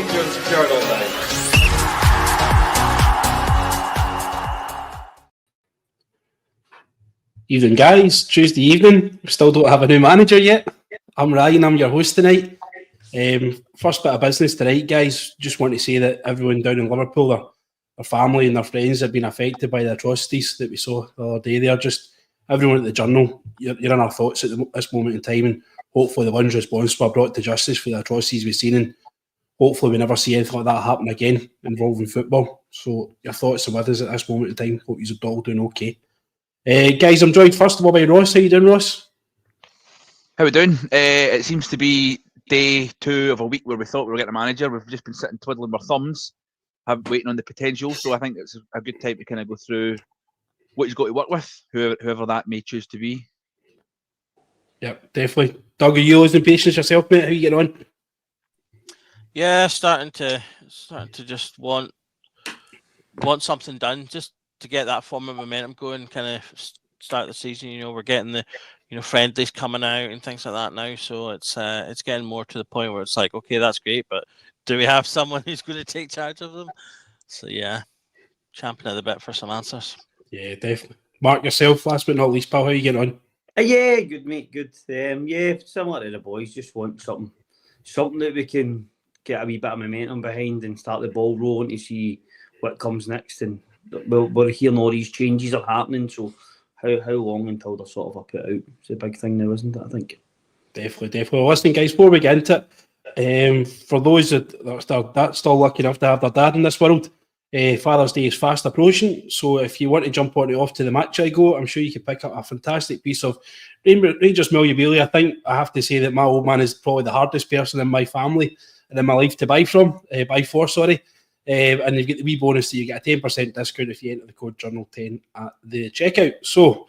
secure and secured all day. Evening, guys. Tuesday evening. We still don't have a new manager yet. I'm Ryan. I'm your host tonight. First bit of business tonight, guys. Just want to say that everyone down in Liverpool, their family and their friends have been affected by the atrocities that we saw the other day there. Just everyone at the Journal, you're in our thoughts at this moment in time, and hopefully the ones responsible are brought to justice for the atrocities we've seen, and hopefully we never see anything like that happen again involving football. So your thoughts are with us at this moment in time. Hope you're all doing okay. Guys, I'm joined first of all by Ross. How you doing, Ross? How we doing? It seems to be day 2 of a week where we thought we were getting a manager. We've just been sitting twiddling our thumbs, waiting on the potential. So I think it's a good time to kind of go through what he's got to work with, whoever that may choose to be. Yep, definitely. Doug, are you losing patience yourself, mate? How are you getting on? Yeah, starting to just want something done, just to get that form of momentum going. Kind of start the season. We're getting the friendlies coming out and things like that now. So it's getting more to the point where it's like, okay, that's great, but do we have someone who's going to take charge of them? So yeah, champing at the bit for some answers. Yeah, definitely. Mark, yourself, last but not least, pal, how are you getting on? Yeah, good, mate, good. Yeah, similar to the boys, just want something that we can get a wee bit of momentum behind and start the ball rolling to see what comes next. And we're hearing all these changes are happening, so how long until they're sort of up it out? It's a big thing now, isn't it, I think? Definitely. Well, listen, guys, before we get into it, for those that are still lucky enough to have their dad in this world, Father's Day is fast approaching, so if you want to jump on it off to the match I go, I'm sure you could pick up a fantastic piece of Rangers memorabilia. I think I have to say that my old man is probably the hardest person in my family and in my life to buy for. And you've got the wee bonus that you get a 10% discount if you enter the code Journal10 at the checkout. So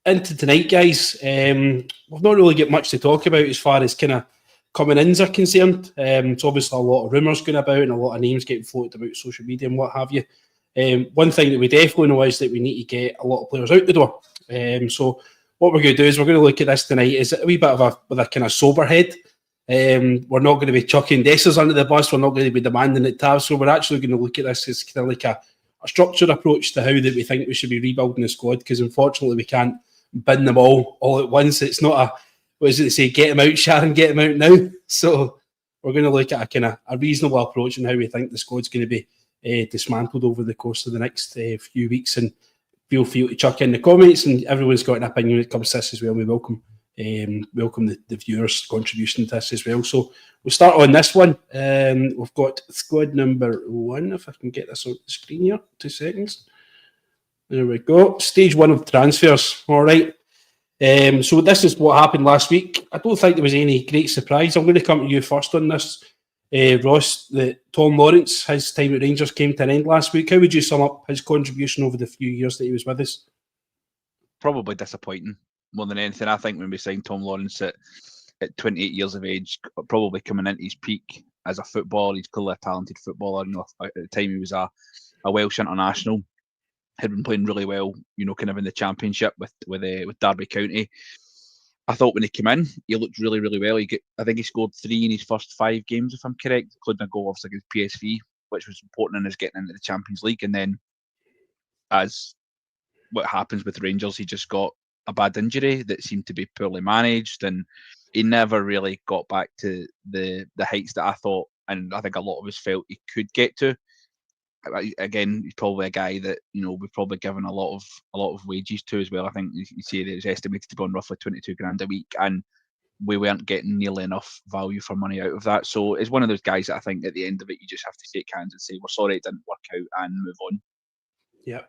into tonight, guys, we've not really got much to talk about as far as kind of coming ins are concerned. It's obviously a lot of rumours going about and a lot of names getting floated about social media and what have you. One thing that we definitely know is that we need to get a lot of players out the door. So what we're going to do is we're going to look at this tonight is a wee bit of with a kind of sober head. We're not going to be chucking Dessers under the bus. We're not going to be demanding it tabs. So we're actually going to look at this as kind of like a structured approach to how that we think we should be rebuilding the squad, because unfortunately we can't bin them all at once. It's not a, what is it to say, get them out, Sharon, get them out now. So we're going to look at a kind of a reasonable approach and how we think the squad's going to be dismantled over the course of the next few weeks. And feel free to chuck in the comments, and everyone's got an opinion when it comes to this as well. We welcome the viewers' contribution to this as well. So we'll start on this one. We've got squad number 1, if I can get this on the screen here. 2 seconds. There we go. Stage 1 of transfers. All right. So this is what happened last week. I don't think there was any great surprise. I'm going to come to you first on this, Ross. That Tom Lawrence, his time at Rangers came to an end last week. How would you sum up his contribution over the few years that he was with us? Probably disappointing more than anything. I think when we signed Tom Lawrence at 28 years of age, probably coming into his peak as a footballer, he's clearly a talented footballer. At the time he was a Welsh international, had been playing really well, kind of in the Championship with Derby County. I thought when he came in, he looked really, really well. I think he scored 3 in his first 5 games, if I'm correct, including a goal obviously against PSV, which was important in his getting into the Champions League. And then, as what happens with Rangers, he just got a bad injury that seemed to be poorly managed, and he never really got back to the heights that I thought, and I think a lot of us felt he could get to. Again, he's probably a guy that we've probably given a lot of wages to as well. I think you see that it was estimated to be on roughly 22 grand a week, and we weren't getting nearly enough value for money out of that. So it's one of those guys that I think at the end of it, you just have to shake hands and say, we're sorry it didn't work out, and move on. Yeah.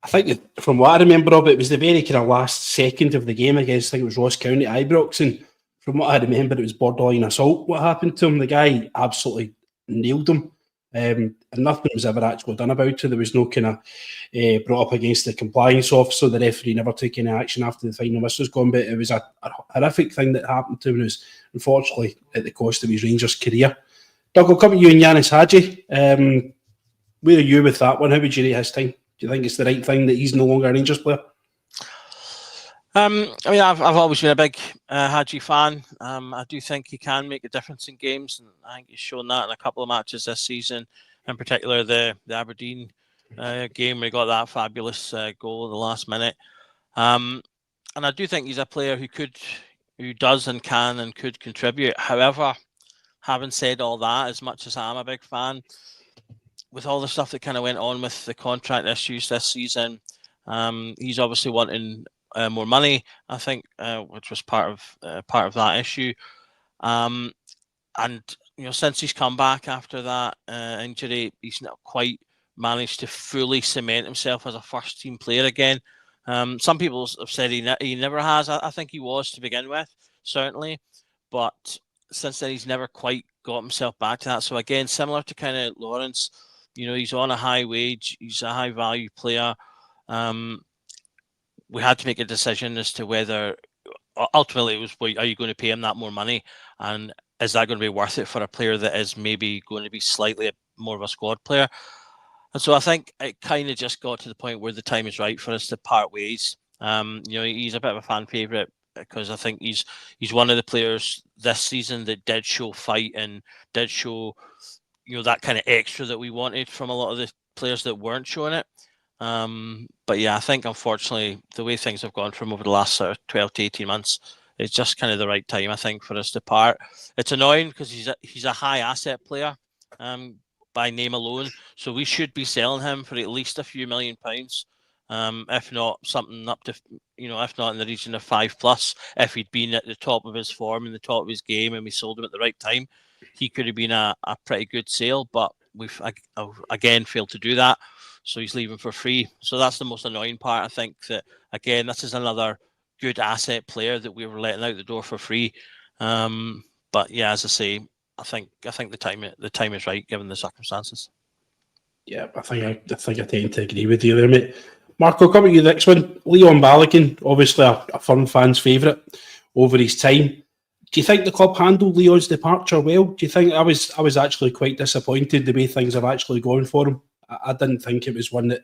I think from what I remember of it, it was the very kind of last second of the game against, I think it was Ross County at Ibrox, and from what I remember, it was borderline assault what happened to him. The guy absolutely nailed him, and nothing was ever actually done about it. There was no kind of brought up against the compliance officer. The referee never took any action after the final whistle was gone, but it was a horrific thing that happened to him. It was unfortunately at the cost of his Rangers career. Doug, I'll come to you and Yanis Hadji. Where are you with that one? How would you rate his time? Do you think it's the right thing that he's no longer a Rangers player? I mean, I've always been a big Hadji fan. I do think he can make a difference in games, and I think he's shown that in a couple of matches this season. In particular, the Aberdeen game where he got that fabulous goal at the last minute. And I do think he's a player who does and can and could contribute. However, having said all that, as much as I'm a big fan, with all the stuff that kind of went on with the contract issues this season, he's obviously wanting more money, I think, which was part of that issue. And since he's come back after that injury, he's not quite managed to fully cement himself as a first team player again. Some people have said he never has. I think he was to begin with, certainly, but since then he's never quite got himself back to that. So again, similar to kind of Lawrence, he's on a high wage. He's a high value player. We had to make a decision as to whether ultimately it was, are you going to pay him that more money, and is that going to be worth it for a player that is maybe going to be slightly more of a squad player? And so I think it kind of just got to the point where the time is right for us to part ways. He's a bit of a fan favourite because I think he's one of the players this season that did show fight and did show that kind of extra that we wanted from a lot of the players that weren't showing it. But yeah, I think unfortunately the way things have gone from over the last sort of 12 to 18 months, it's just kind of the right time, I think, for us to part. It's annoying because he's a high asset player by name alone, so we should be selling him for at least a few £1 million, if not something up to, if not in the region of 5+. If he'd been at the top of his form, in the top of his game, and we sold him at the right time, he could have been a pretty good sale, but we've again failed to do that. So he's leaving for free. So that's the most annoying part. I think that, again, this is another good asset player that we were letting out the door for free. But yeah, as I say, I think the time is right given the circumstances. Yeah, I think I tend to agree with you there, mate. Mark, I'll come at you next one. Leon Balogun, obviously a firm fan's favourite over his time. Do you think the club handled Leon's departure well? Do you think I was actually quite disappointed the way things have actually gone for him? I didn't think it was one that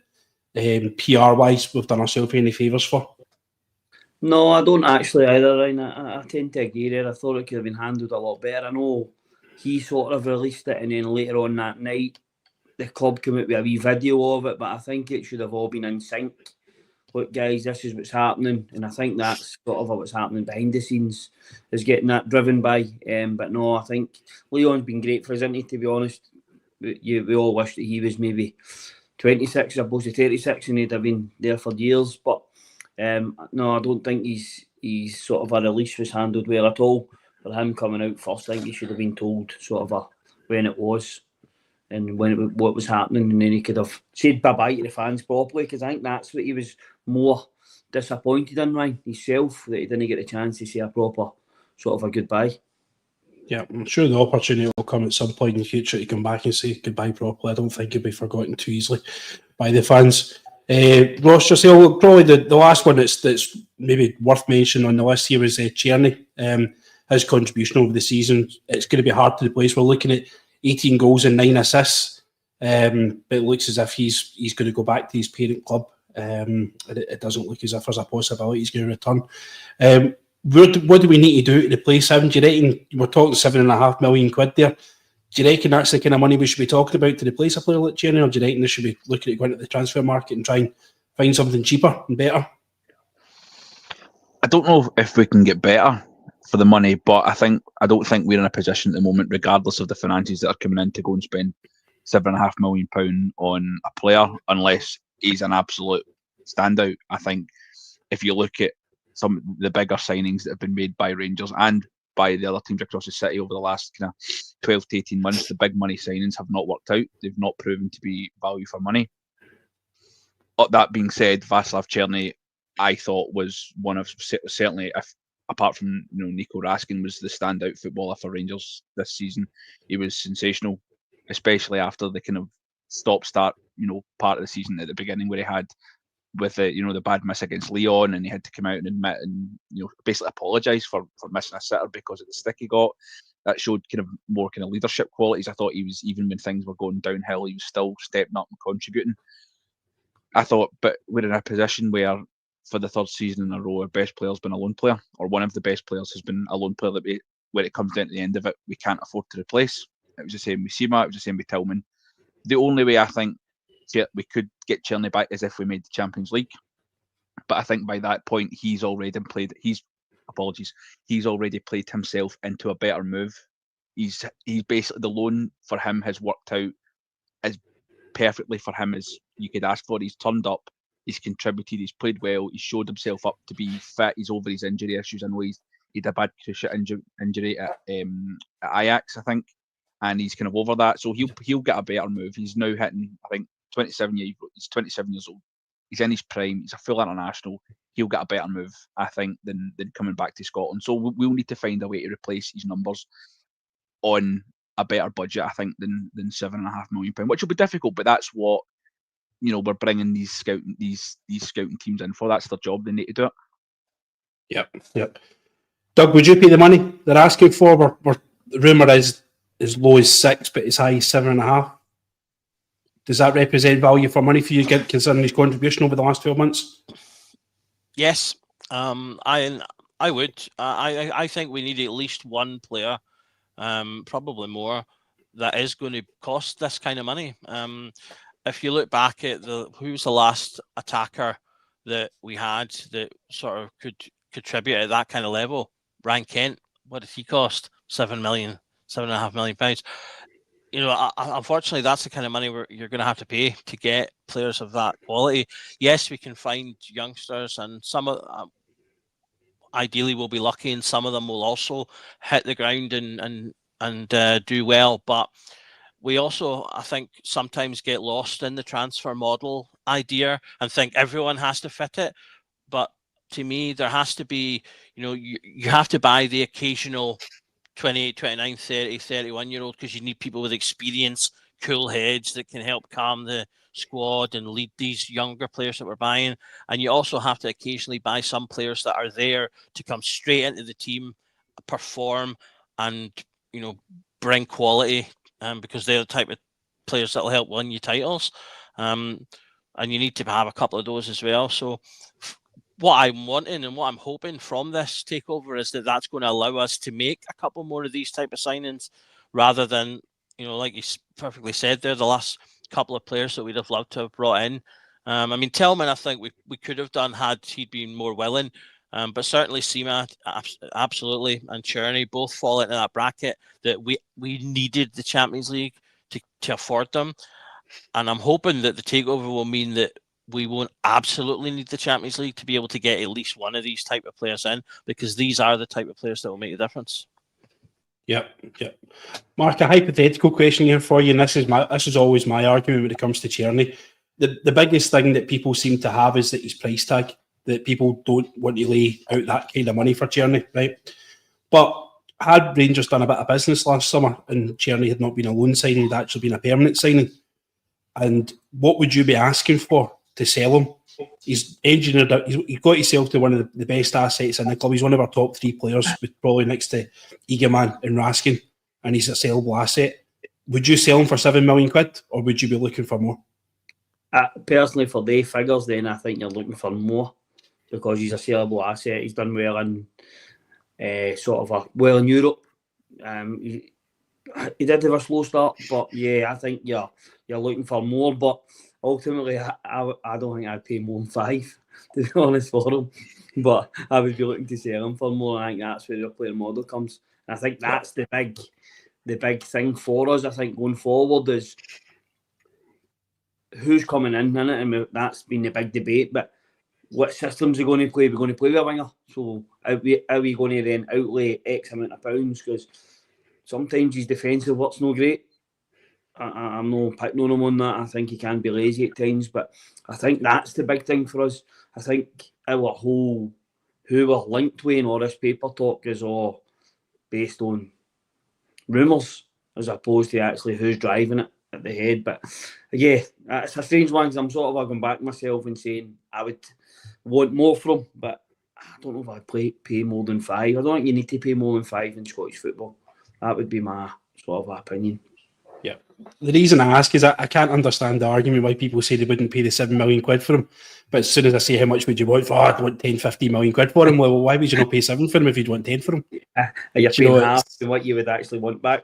PR-wise we've done ourselves any favours for. No, I don't actually either, Ryan. I tend to agree there. I thought it could have been handled a lot better. I know he sort of released it, and then later on that night, the club came out with a wee video of it, but I think it should have all been in sync. Look, guys, this is what's happening, and I think that's sort of what's happening behind the scenes, is getting that driven by. But no, I think Leon's been great for us, isn't he, to be honest? We all wish that he was maybe 26 as opposed to 36 and he'd have been there for years. But no, I don't think he's sort of a release was handled well at all. For him coming out first, I think he should have been told sort of when it was and what was happening, and then he could have said bye-bye to the fans properly, because I think that's what he was more disappointed in, Ryan, himself, that he didn't get a chance to say a proper sort of a goodbye. Yeah, I'm sure the opportunity will come at some point in the future to come back and say goodbye properly. I don't think he'll be forgotten too easily by the fans. Ross, yourself, probably the last one that's maybe worth mentioning on the list here is Tierney. His contribution over the season, it's going to be hard to replace. We're looking at 18 goals and 9 assists, but it looks as if he's going to go back to his parent club. It doesn't look as if there's a possibility he's going to return. What do we need to do to replace him? Do you reckon we're talking £7.5 million there? Do you reckon that's the kind of money we should be talking about to replace a player like Tierney, or do you reckon they should be looking at going to the transfer market and try and find something cheaper and better? I don't know if we can get better for the money, but I don't think we're in a position at the moment, regardless of the finances that are coming in, to go and spend £7.5 million on a player unless he's an absolute standout. I think if you look at some of the bigger signings that have been made by Rangers and by the other teams across the city over the last kind of 12 to 18 months, the big money signings have not worked out. They've not proven to be value for money. But that being said, Václav Černý, I thought was one of, certainly, apart from Nico Raskin, was the standout footballer for Rangers this season. He was sensational, especially after the kind of stop-start, part of the season at the beginning where he had with the bad miss against Leon, and he had to come out and admit and basically apologise for missing a sitter because of the stick he got. That showed kind of more kind of leadership qualities. I thought he was, even when things were going downhill, he was still stepping up and contributing. I thought, but we're in a position where for the third season in a row, our best player's been a loan player, or one of the best players has been a loan player that when it comes down to the end of it, we can't afford to replace. It was the same with Sima, it was the same with Tillman. The only way I think we could get Tierney back is if we made the Champions League. But I think by that point, he's already played himself into a better move. He's basically, the loan for him has worked out as perfectly for him as you could ask for. He's turned up, he's contributed, he's played well, he's showed himself up to be fit, he's over his injury issues. I know he had a bad cruciate injury at Ajax, I think, and he's kind of over that, so he'll get a better move. He's now hitting, I think, 27 years old. He's in his prime. He's a full international. He'll get a better move, I think, than coming back to Scotland. So we'll need to find a way to replace his numbers on a better budget, I think, than £7.5 million, which will be difficult. But that's what we're bringing these scouting teams in for. That's their job. They need to do it. Yep. Doug, would you pay the money they're asking for? We're the rumour is as low as 6, but as high as 7.5. Does that represent value for money for you, considering his contribution over the last 12 months? Yes, I would. I think we need at least one player, probably more, that is going to cost this kind of money. If you look back at who's the last attacker that we had that sort of could contribute at that kind of level, Ryan Kent. What did he cost? £7.5 million. Unfortunately, that's the kind of money you're going to have to pay to get players of that quality. Yes, we can find youngsters, and some of ideally we'll be lucky, and some of them will also hit the ground and do well. But we also, I think, sometimes get lost in the transfer model idea and think everyone has to fit it. But to me, there has to be, you have to buy the occasional 28, 29, 30, 31-year-old, because you need people with experience, cool heads that can help calm the squad and lead these younger players that we're buying. And you also have to occasionally buy some players that are there to come straight into the team, perform, and bring quality, because they're the type of players that will help win you titles. And you need to have a couple of those as well. So what I'm wanting and what I'm hoping from this takeover is that that's going to allow us to make a couple more of these type of signings, rather than, like you perfectly said there, the last couple of players that we'd have loved to have brought in. Tillman, I think we could have done had he been more willing. But certainly Sima, absolutely, and Tierney both fall into that bracket that we needed the Champions League to afford them. And I'm hoping that the takeover will mean that we won't absolutely need the Champions League to be able to get at least one of these type of players in, because these are the type of players that will make a difference. Yep. Mark, a hypothetical question here for you, and this is always my argument when it comes to Tierney. The biggest thing that people seem to have is that his price tag, that people don't want to lay out that kind of money for Tierney, right? But had Rangers done a bit of business last summer and Tierney had not been a loan signing, had actually been a permanent signing, and what would you be asking for to sell him? He's engineered out. He's got himself to one of the best assets in the club. He's one of our top 3 players, probably next to Egeman and Raskin, and he's a sellable asset. Would you sell him for £7 million, or would you be looking for more? Personally, for their figures, then I think you're looking for more, because he's a sellable asset. He's done well in in Europe. He did have a slow start, but yeah, I think you're looking for more. But ultimately, I don't think I'd pay more than 5, to be honest, for him. But I would be looking to sell him for more. I think that's where the player model comes. And I think that's the big thing for us. I think going forward is who's coming in it, and that's been the big debate. But what systems are going to play? We're going to play with a winger. So are we going to then outlay X amount of pounds? Because sometimes his defensive work's no great. I'm not picking on him on that. I think he can be lazy at times, but I think that's the big thing for us. I think our whole who we're linked with in all this paper talk is all based on rumours as opposed to actually who's driving it at the head. But yeah, it's a strange one because I'm sort of going back myself and saying I would want more from him, but I don't know if I'd pay more than 5. I don't think you need to pay more than 5 in Scottish football. That would be my sort of opinion. The reason I ask is I can't understand the argument why people say they wouldn't pay the £7 million for him. But as soon as I say how much would you want for, I'd want 10, 15 million quid for him. Well, why would you not pay 7 for him if you'd want 10 for him? You're Do you paying know, half of what you would actually want back.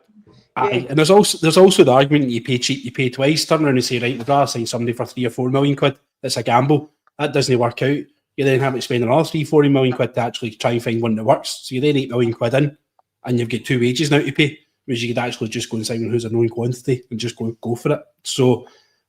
Aye. And there's also the argument that you pay cheap, you pay twice. Turn around and say, right, we'd rather sign somebody for 3 or 4 million quid. That's a gamble. That doesn't work out. You then have to spend another 3-4 million quid to actually try and find one that works. So you're then 8 million quid in, and you've got 2 wages now to pay, whereas you could actually just go and sign who's a known quantity and just go for it. So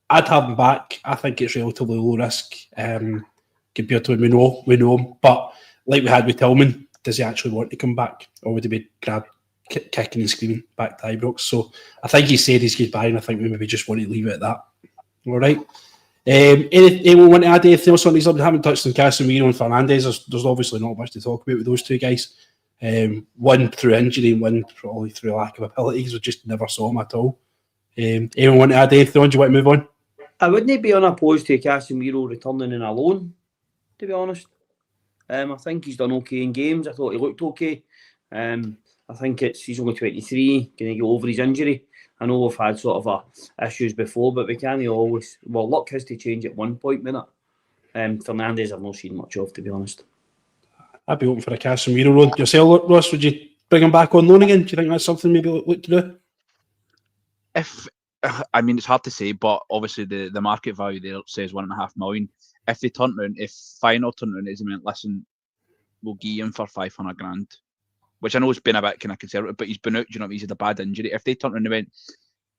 I'd have him back. I think it's relatively low risk compared to when we know him. But like we had with Tillman, does he actually want to come back, or would he be grabbed kicking and screaming back to Ibrox? So I think he said he's goodbye, and I think we maybe just want to leave it at that. All right. Anyone want to add anything else on these? We haven't touched on Casemiro and Fernandes. There's obviously not much to talk about with those two guys. One through injury and one probably through lack of ability, because we just never saw him at all. Anyone want to add anything on? Do you want to move on? I wouldn't be unopposed to Casemiro returning in a loan, to be honest. I think he's done okay in games. I thought he looked okay. I think he's only 23, going to get over his injury. I know we've had sort of issues before, but we can't always... Well, luck has to change at one point, minute. Fernandes I've not seen much of, to be honest. I'd be open for a Casemiro loan. Yourself, Ross, would you bring him back on loan again? Do you think that's something maybe look to do? I mean, it's hard to say, but obviously the market value there says 1.5 million. If Feyenoord turn around and went, listen, we'll give him for 500 grand, which I know has been a bit kind of conservative, but he's been out, he's had a bad injury. If they turn around and went,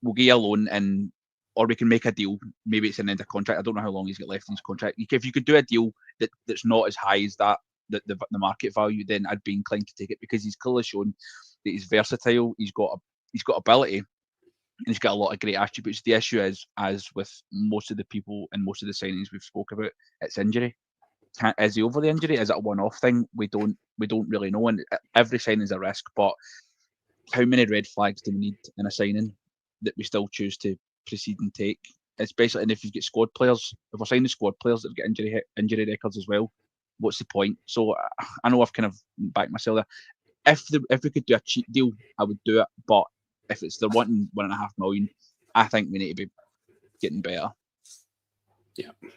we'll give you a loan, or we can make a deal, maybe it's an end of contract. I don't know how long he's got left in his contract. If you could do a deal that's not as high as that, the market value, then I'd be inclined to take it, because he's clearly shown that he's versatile, he's got ability, and he's got a lot of great attributes. The issue is, as with most of the people and most of the signings we've spoke about, it's injury. Is he over the injury? Is it a one-off thing? We don't really know, and every signing is a risk. But how many red flags do we need in a signing that we still choose to proceed and take? It's basically, and if you've got squad players, if we're signing squad players that have got injury records as well, what's the point? So I know I've kind of backed myself there. If we could do a cheap deal, I would do it. But if they're wanting 1.5 million, I think we need to be getting better.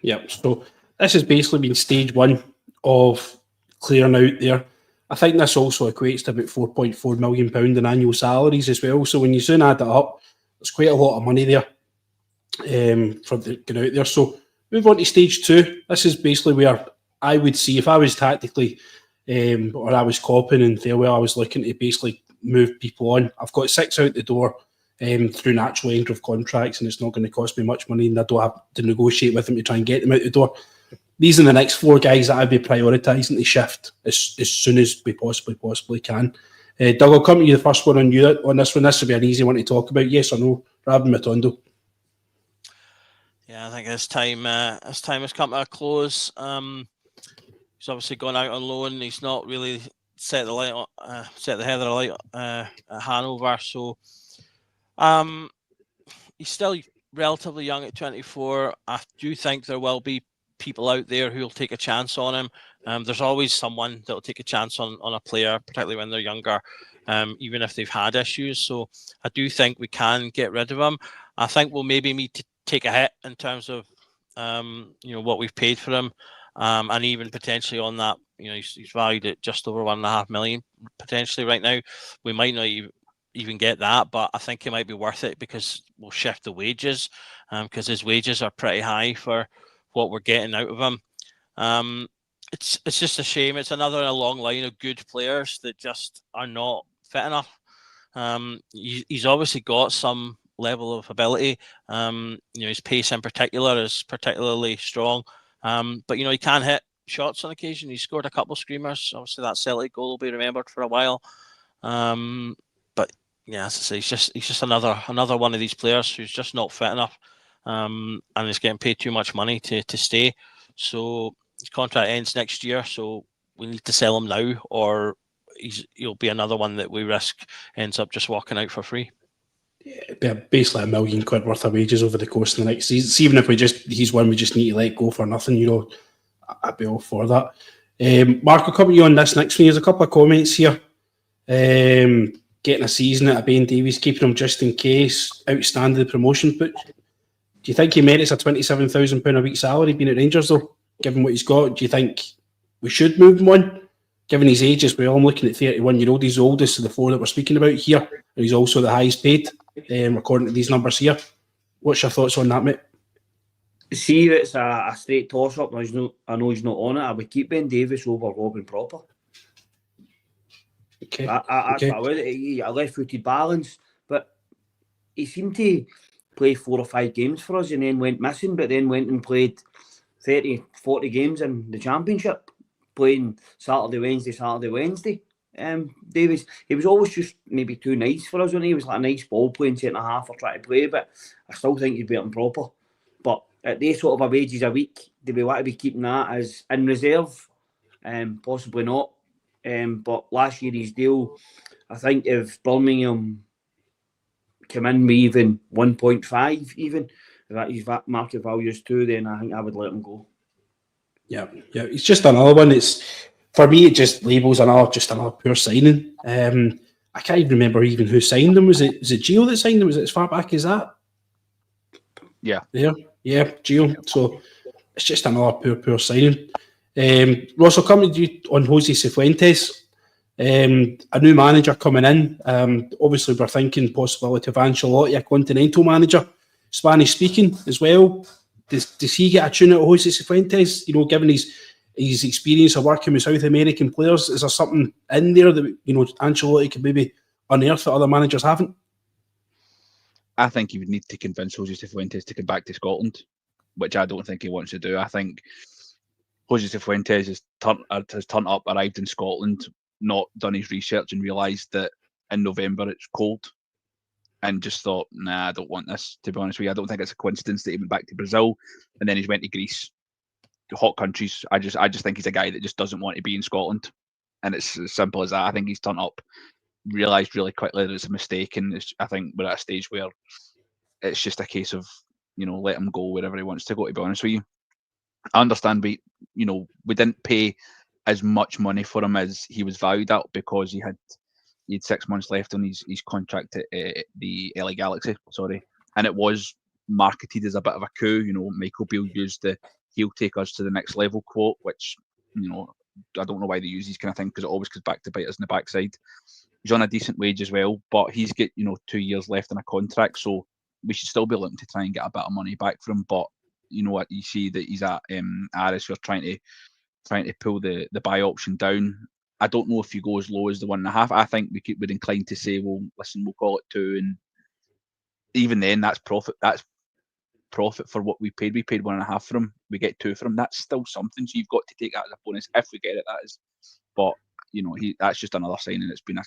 Yeah. So this has basically been stage one of clearing out there. I think this also equates to about £4.4 million in annual salaries as well. So when you soon add that up, there's quite a lot of money there for going out there. So move on to stage two. This is basically where I would see, if I was tactically or I was copying and Fairwell, I was looking to basically move people on. I've got 6 out the door through natural end of contracts, and it's not going to cost me much money, and I don't have to negotiate with them to try and get them out the door. These are the next 4 guys that I'd be prioritising to shift as soon as we possibly can. Doug, I'll come to you, the first one on this one. This will be an easy one to talk about. Yes or no? Rabin Matondo. Yeah, I think his time has come to a close. He's obviously gone out on loan. He's not really set the head of the light at Hanover. So he's still relatively young at 24. I do think there will be people out there who will take a chance on him. There's always someone that will take a chance on a player, particularly when they're younger, even if they've had issues. So I do think we can get rid of him. I think we'll maybe need to take a hit in terms of what we've paid for him, and even potentially on that, he's valued at just over 1.5 million potentially right now. We might not even get that, but I think it might be worth it, because we'll shift the wages, because his wages are pretty high for what we're getting out of him. It's just a shame. It's another in a long line of good players that just are not fit enough. He's obviously got some level of ability. His pace in particular is particularly strong. But he can hit shots on occasion. He scored a couple of screamers. Obviously, that Celtic goal will be remembered for a while. But yeah, as I say, he's just another one of these players who's just not fit enough, and is getting paid too much money to stay. So his contract ends next year. So we need to sell him now, or he'll be another one that we risk ends up just walking out for free. Yeah, it'd be basically £1 million worth of wages over the course of the next season. See, even if he's one we just need to let go for nothing, I'd be all for that. Mark, I'll come to you on this next one. There's a couple of comments here. getting a season out of Ben Davies, keeping him just in case, outstanding the promotion. But do you think he merits a £27,000 a week salary being at Rangers, though, given what he's got? Do you think we should move him on? Given his age as well, I'm looking at 31-year-old. He's the oldest of the four that we're speaking about here. And he's also the highest paid, according to these numbers here. What's your thoughts on that, mate? See, it's a straight toss-up. I know he's not on it. I would keep Ben Davies over Robin Proper. Okay. That's what I would. A left-footed balance. But he seemed to play 4 or 5 games for us and then went missing, but then went and played 30, 40 games in the Championship, playing Saturday, Wednesday. Davies, he was always just maybe too nice for us, when he was like a nice ball playing centre-half or trying to play, but I still think he's better than Proper. But at these sort of wages a week, do we want to be keeping that as in reserve? Possibly not. But last year his deal, I think if Birmingham come in with even 1.5, even if that his market value is 2, then I think I would let him go. Yeah, it's just another one. It's, for me, it just labels another poor signing. I can't even remember even who signed them. Was it Gio that signed them? Was it as far back as that? Yeah, Gio. So it's just another poor signing. Ross, I'll come to you on Jose Cifuentes. A new manager coming in. Obviously, we're thinking possibility of Ancelotti, a continental manager, Spanish speaking as well. Does he get a tune out of Jose Cifuentes? You know, given his experience of working with South American players, is there something in there that, you know, Ancelotti could maybe unearth that other managers haven't? I think he would need to convince Jose Cifuentes to come back to Scotland, which I don't think he wants to do. I think Jose Cifuentes has turned up, arrived in Scotland, not done his research and realised that in November it's cold, and just thought, nah, I don't want this, to be honest with you. I don't think it's a coincidence that he went back to Brazil and then he went to Greece, to hot countries. I just think he's a guy that just doesn't want to be in Scotland, and it's as simple as that. I think he's turned up, realised really quickly that it's a mistake, and I think we're at a stage where it's just a case of, you know, let him go wherever he wants to go, to be honest with you. I understand we didn't pay as much money for him as he was valued at, because he had 6 months left on his contract at the LA Galaxy, and it was marketed as a bit of a coup. You know, Michael Beale used the "he'll take us to the next level" quote, which, you know, I don't know why they use these kind of thing, because it always comes back to bite us in the backside. He's on a decent wage as well, but he's got, 2 years left in a contract, so we should still be looking to try and get a bit of money back from him. But you know what, you see that he's at Aris, we're trying to pull the buy option down. I don't know if you go as low as the 1.5. I think we'd inclined to say, well, listen, we'll call it 2, and even then, that's profit. That's profit for what we paid. We paid 1.5 for him. We get 2 for him. That's still something. So you've got to take that as a bonus if we get it. That is, but that's just another signing. It's been a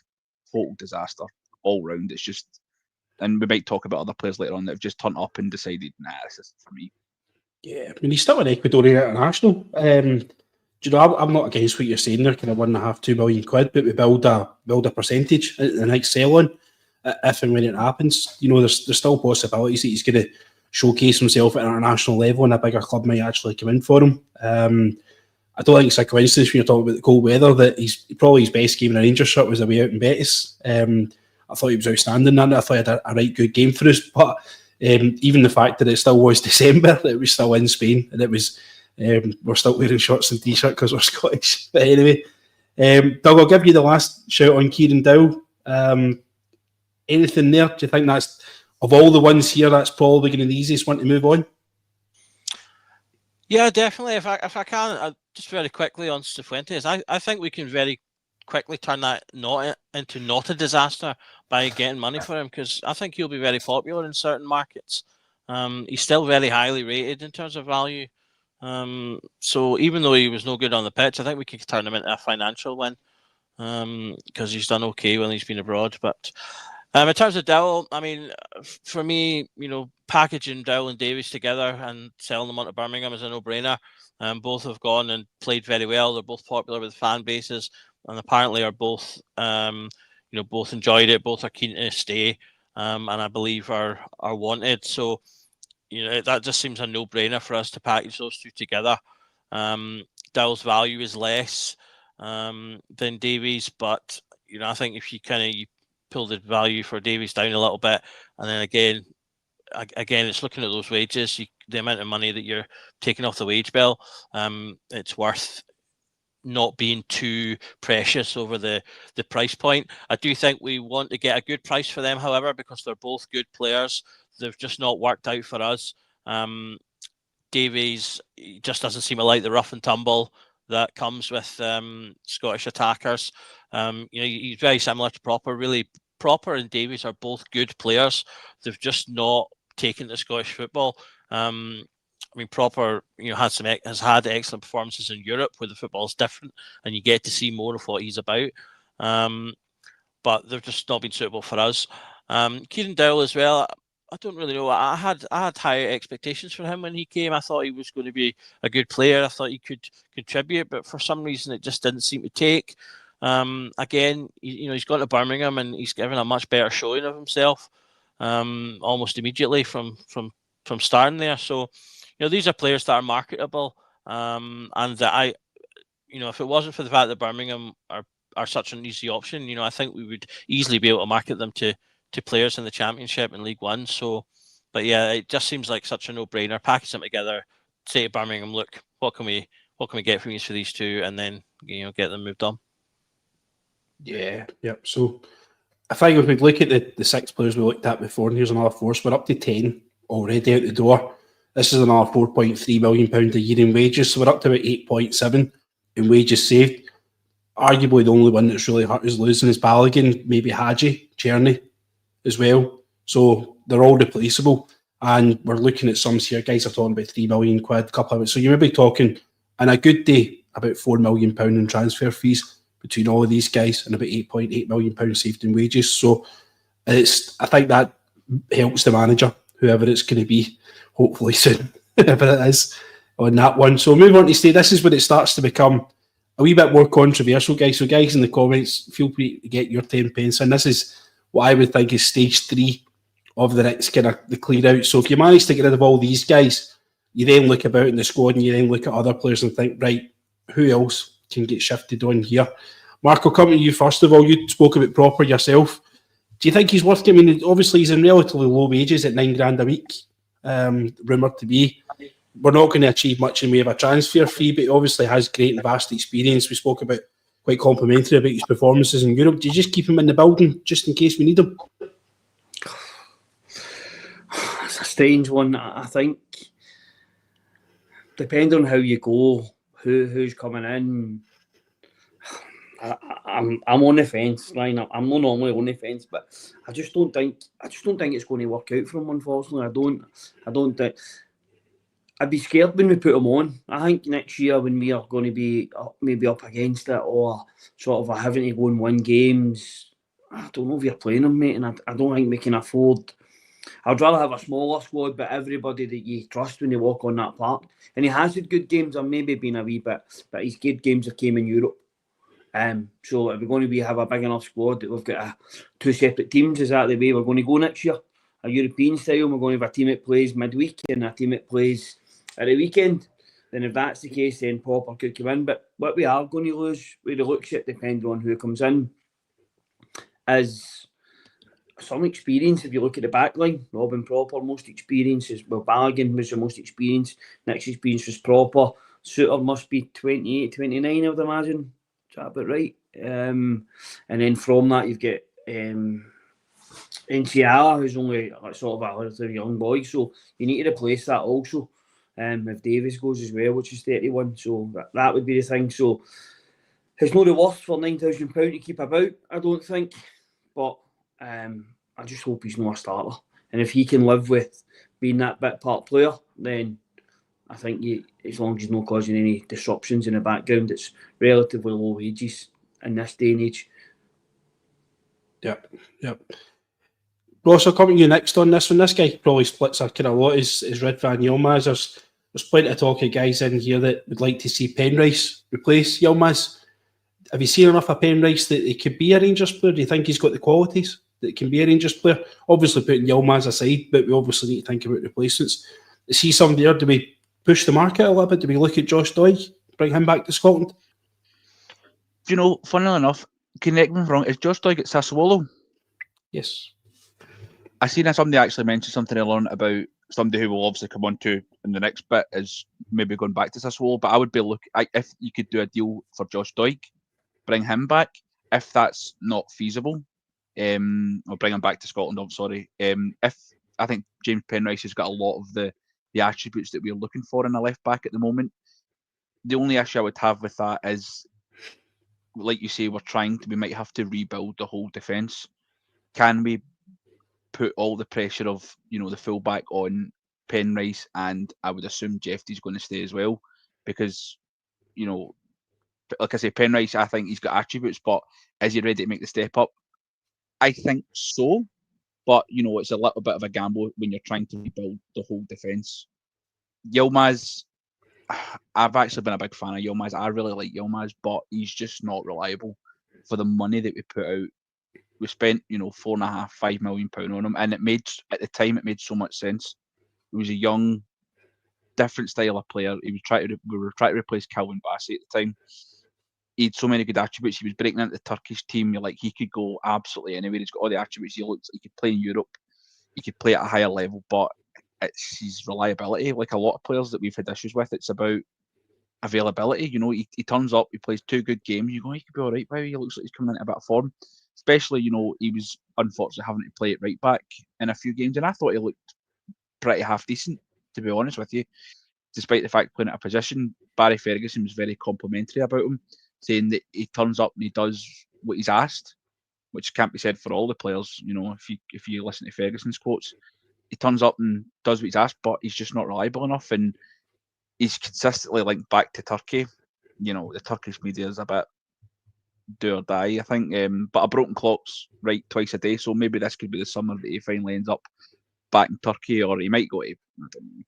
total disaster all round. It's just, and we might talk about other players later on that have just turned up and decided, nah, this isn't for me. Yeah, I mean, he's still an Ecuadorian international. Do you know, I'm not against what you're saying there, kind of 1.5, 2 million quid, but we build a percentage in the next sell on if and when it happens. You know, there's still possibilities that he's going to showcase himself at an international level, and a bigger club might actually come in for him. I don't think it's a coincidence when you're talking about the cold weather that probably his best game in a Rangers shirt was away out in Betis. I thought he was outstanding in it. I thought he had a right good game for us, but even the fact that it still was December, that it was still in Spain, and it was we're still wearing shorts and t-shirt because we're Scottish. But anyway, Doug, I'll give you the last shout on Kieran Dowell. Anything there? Do you think that's, of all the ones here, that's probably going to be the easiest one to move on? Yeah, definitely. If I can, just very quickly on Cifuentes, I think we can very quickly turn that into not a disaster by getting money for him, because I think he'll be very popular in certain markets. He's still very highly rated in terms of value. So even though he was no good on the pitch, I think we could turn him into a financial win, because he's done okay when he's been abroad. But in terms of Dowell, I mean, for me, packaging Dowell and Davies together and selling them onto Birmingham is a no-brainer. Both have gone and played very well. They're both popular with fan bases, and apparently are both, both enjoyed it. Both are keen to stay, and I believe are wanted. So, that just seems a no-brainer for us to package those two together. Dowell's value is less than Davies, but I think if you pull the value for Davies down a little bit, and then again, it's looking at those wages, the amount of money that you're taking off the wage bill. It's worth not being too precious over the price point. I do think we want to get a good price for them, however, because they're both good players. They've just not worked out for us. Davies just doesn't seem to like the rough and tumble that comes with Scottish attackers. He's very similar to Proper. Really, Proper and Davies are both good players. They've just not taken to Scottish football. Proper, has had excellent performances in Europe where the football is different and you get to see more of what he's about. But they've just not been suitable for us. Kieran Dowell as well. I don't really know. I had high expectations for him when he came. I thought he was going to be a good player. I thought he could contribute, but for some reason it just didn't seem to take. Again, he's gone to Birmingham and he's given a much better showing of himself almost immediately from starting there. So, these are players that are marketable, and that if it wasn't for the fact that Birmingham are such an easy option, I think we would easily be able to market them to players in the Championship and League One. So, but yeah, it just seems like such a no-brainer. Package them together, say to Birmingham, look, what can we get from you for these two, and then get them moved on. Yeah, yep. So I think if we look at the 6 players we looked at before, and here's another 4, so we're up to 10 already out the door. This is another £4.3 million a year in wages, so we're up to about 8.7 in wages saved. Arguably the only one that's really hurt is losing is Balogun, maybe Hadji, Czerny as well. So they're all replaceable. And we're looking at sums here. Guys are talking about £3 million, couple of it. So you may be talking, on a good day, about £4 million in transfer fees between all of these guys and about £8.8 million saved in wages. So I think that helps the manager, whoever it's going to be, hopefully soon, whoever it is, on that one. So move on to say this is when it starts to become a wee bit more controversial, guys. So guys in the comments, feel free to get your 10 pence in. This is what I would think is stage 3 of the next kind of the clear out. So if you manage to get rid of all these guys, you then look about in the squad and you then look at other players and think, right, who else can get shifted on here? Mark, I'll come to you first of all. You spoke about Proper yourself. Do you think he's worth getting? I mean, obviously he's in relatively low wages at £9,000 a week, rumoured to be. We're not going to achieve much in the way of a transfer fee, but he obviously has great and vast experience. We spoke about quite complimentary about his performances in Europe. Do you just keep him in the building just in case we need him? It's a strange one. I think, depending on how you go, who's coming in, I'm on the fence, Ryan. I'm not normally on the fence, but I just don't think it's going to work out for him. Unfortunately, I don't think. I'd be scared when we put him on. I think next year when we are going to be maybe up against it, or sort of having to go and win games, I don't know if you're playing him, mate, and I don't think we can afford. I'd rather have a smaller squad, but everybody that you trust when you walk on that park. And he has had good games, or maybe been a wee bit, but his good games have came in Europe. So if we're going to have a big enough squad that we've got 2 separate teams, is that the way we're going to go next year? A European style, we're going to have a team that plays midweek and a team that plays at the weekend. Then if that's the case, then Proper could come in. But what we are going to lose, with the looks at, depending on who comes in, is some experience. If you look at the back line, Robin Proper, most experience is, well, Balogun was the most experienced. Next experience was Proper. Suter must be 28, 29, I would imagine. Is that about right? And then from that, you've got Enciala, who's only sort of a young boy. So you need to replace that also. If Davies goes as well, which is 31. So that would be the thing. So it's not the worst for £9,000 to keep about, I don't think. But I just hope he's not a starter. And if he can live with being that bit part player, then I think as long as he's not causing any disruptions in the background, it's relatively low wages in this day and age. Yep. Ross, I'll come to you next on this one. This guy probably splits a kind of lot is Ridvan Yilmaz. There's plenty of talk of guys in here that would like to see Penrice replace Yilmaz. Have you seen enough of Penrice that he could be a Rangers player? Do you think he's got the qualities that can be a Rangers player? Obviously putting Yilmaz aside, but we obviously need to think about replacements. Is he somebody there? Do we push the market a little bit? Do we look at Josh Doig, bring him back to Scotland? Do you know, funnily enough, correct me if I'm wrong, is Josh Doig at Sassuolo? Yes. I seen somebody actually mention something earlier about somebody who will obviously come on to in the next bit is maybe going back to Sassuolo, but I would be if you could do a deal for Josh Doig, bring him back. If that's not feasible, or bring him back to Scotland. I'm sorry. If I think James Penrice has got a lot of the attributes that we're looking for in a left back at the moment. The only issue I would have with that is, like you say, we might have to rebuild the whole defence. Can we put all the pressure of the fullback on Penrice, and I would assume Jeffy's going to stay as well, because like I say, Penrice, I think he's got attributes, but is he ready to make the step up? I think so, but it's a little bit of a gamble when you're trying to rebuild the whole defence. Yilmaz, I've actually been a big fan of Yilmaz. I really like Yilmaz, but he's just not reliable for the money that we put out. We spent, £4.5, £5 million on him, and at the time it made so much sense. He was a young, different style of player. We were trying to replace Calvin Bassey at the time. He had so many good attributes. He was breaking into the Turkish team. You're like, he could go absolutely anywhere. He's got all the attributes. He could play in Europe. He could play at a higher level, but it's his reliability. Like a lot of players that we've had issues with, it's about availability. He turns up, he plays 2 good games. You go, he could be all right. Wow, he looks like he's coming into a bit of form. Especially, he was unfortunately having to play at right back in a few games, and I thought he looked pretty half decent, to be honest with you. Despite the fact playing at a position, Barry Ferguson was very complimentary about him, saying that he turns up and he does what he's asked, which can't be said for all the players. If you listen to Ferguson's quotes, he turns up and does what he's asked, but he's just not reliable enough, and he's consistently linked back to Turkey. The Turkish media is a bit do or die, I think. But a broken clock's right twice a day, so maybe this could be the summer that he finally ends up back in Turkey, or he might go to, he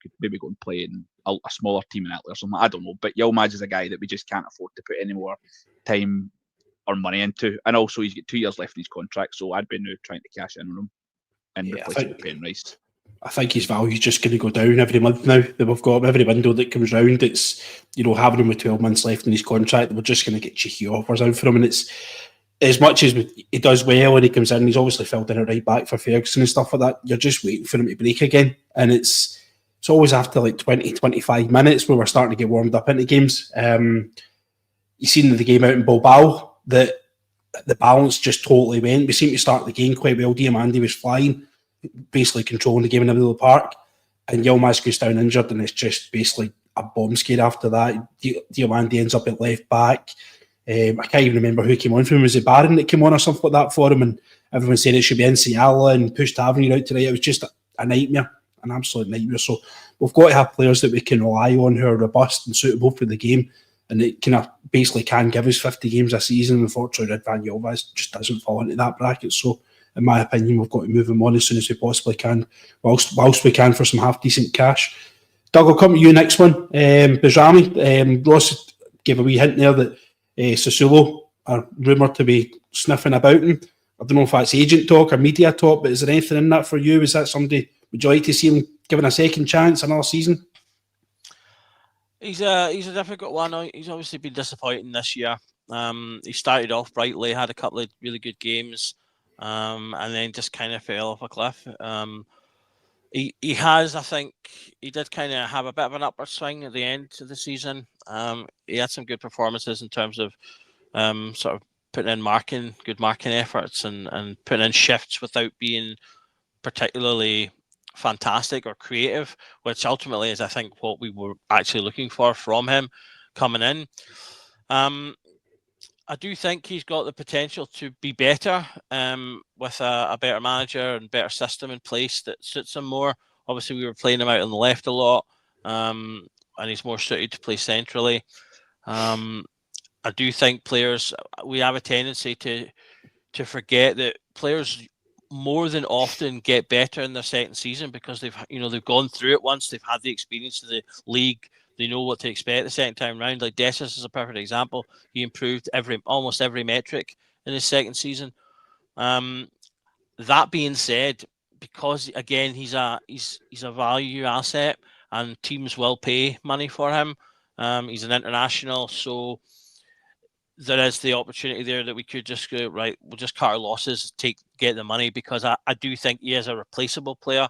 could maybe go and play in a smaller team in Italy or something. I don't know. But Yilmaz is a guy that we just can't afford to put any more time or money into. And also, he's got 2 years left in his contract, so I'd be now trying to cash in on him and replace him with Penrice. I think his value is just going to go down every month now that we've got every window that comes round. It's having him with 12 months left in his contract, we're just going to get cheeky offers out for him, and it's as much as he does well and he comes in, he's obviously filled in a right back for Ferguson and stuff like that. You're just waiting for him to break again, and it's always after like 20, 25 minutes where we're starting to get warmed up into games. You seen the game out in Bilbao that the balance just totally went. We seemed to start the game quite well. Diamandi was flying, basically controlling the game in the middle of the park, and Yilmaz goes down injured, and it's just basically a bomb scare after that. Diamandi ends up at left back. I can't even remember who came on for him. Was it Barron that came on or something like that for him? And everyone said it should be Enciala and pushed Avenue out tonight. It was just a nightmare, an absolute nightmare. So we've got to have players that we can rely on who are robust and suitable for the game, and it kind of basically can give us 50 games a season. Unfortunately, Radvan Yilmaz just doesn't fall into that bracket. So in my opinion, we've got to move him on as soon as we possibly can, whilst we can, for some half-decent cash. Doug, I'll come to you next one. Bajrami, Ross gave a wee hint there that Sassuolo are rumoured to be sniffing about him. I don't know if that's agent talk or media talk, but is there anything in that for you? Is that somebody, would you like to see him given a second chance another season? He's a difficult one. He's obviously been disappointing this year. He started off brightly, had a couple of really good games, and then just kind of fell off a cliff. He has, I think, he did kind of have a bit of an upward swing at the end of the season. He had some good performances in terms of sort of putting in good marking efforts and putting in shifts without being particularly fantastic or creative, which ultimately is, I think, what we were actually looking for from him coming in. I do think he's got the potential to be better with a better manager and better system in place that suits him more. Obviously, we were playing him out on the left a lot, and he's more suited to play centrally. I do think we have a tendency to forget that players more than often get better in their second season because they've gone through it once, they've had the experience of the league. They know what to expect the second time round. Like Dessus is a perfect example. He improved almost every metric in his second season. That being said, because again he's a value asset and teams will pay money for him. He's an international, so there is the opportunity there that we could just go, right, we'll just cut our losses, get the money, because I do think he is a replaceable player.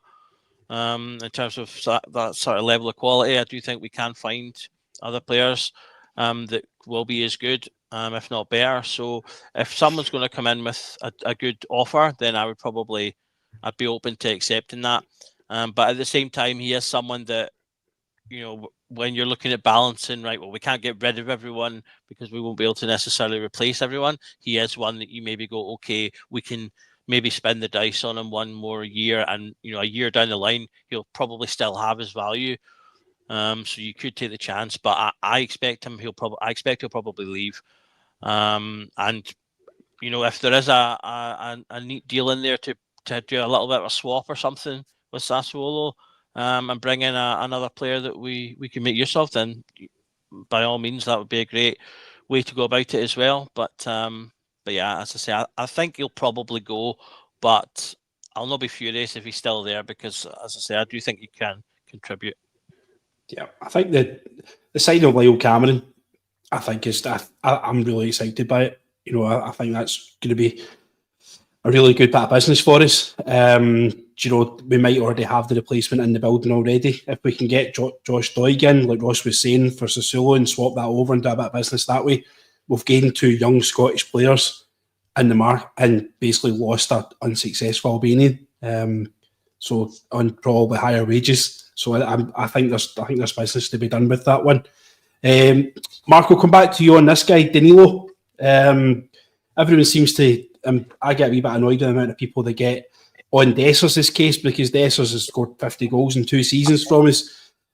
In terms of that sort of level of quality, I do think we can find other players that will be as good, if not better. So if someone's going to come in with a good offer, then I'd be open to accepting that. But at the same time, he is someone that, when you're looking at balancing, right, well, we can't get rid of everyone because we won't be able to necessarily replace everyone. He is one that you maybe go, okay, we can maybe spin the dice on him one more year, and a year down the line, he'll probably still have his value. So you could take the chance, but I expect he'll probably leave. And if there is a neat deal in there to do a little bit of a swap or something with Sassuolo, and bring in another player that we can make use of, then by all means that would be a great way to go about it as well. But yeah, as I say, I think he'll probably go, but I'll not be furious if he's still there, because, as I say, I do think he can contribute. Yeah, I think the signing of Lyle Cameron, I think I'm really excited by it. I think that's going to be a really good bit of business for us. We might already have the replacement in the building already. If we can get Josh Doig in, like Ross was saying, for Sassuolo, and swap that over and do a bit of business that way, we've gained 2 young Scottish players in the mark and basically lost an unsuccessful Albanian. So on probably higher wages. So I think there's business to be done with that one. Mark, we'll come back to you on this guy, Danilo. Everyone seems to. I get a wee bit annoyed with the amount of people that get on Dessers' case, because Dessers has scored 50 goals in 2 seasons for us,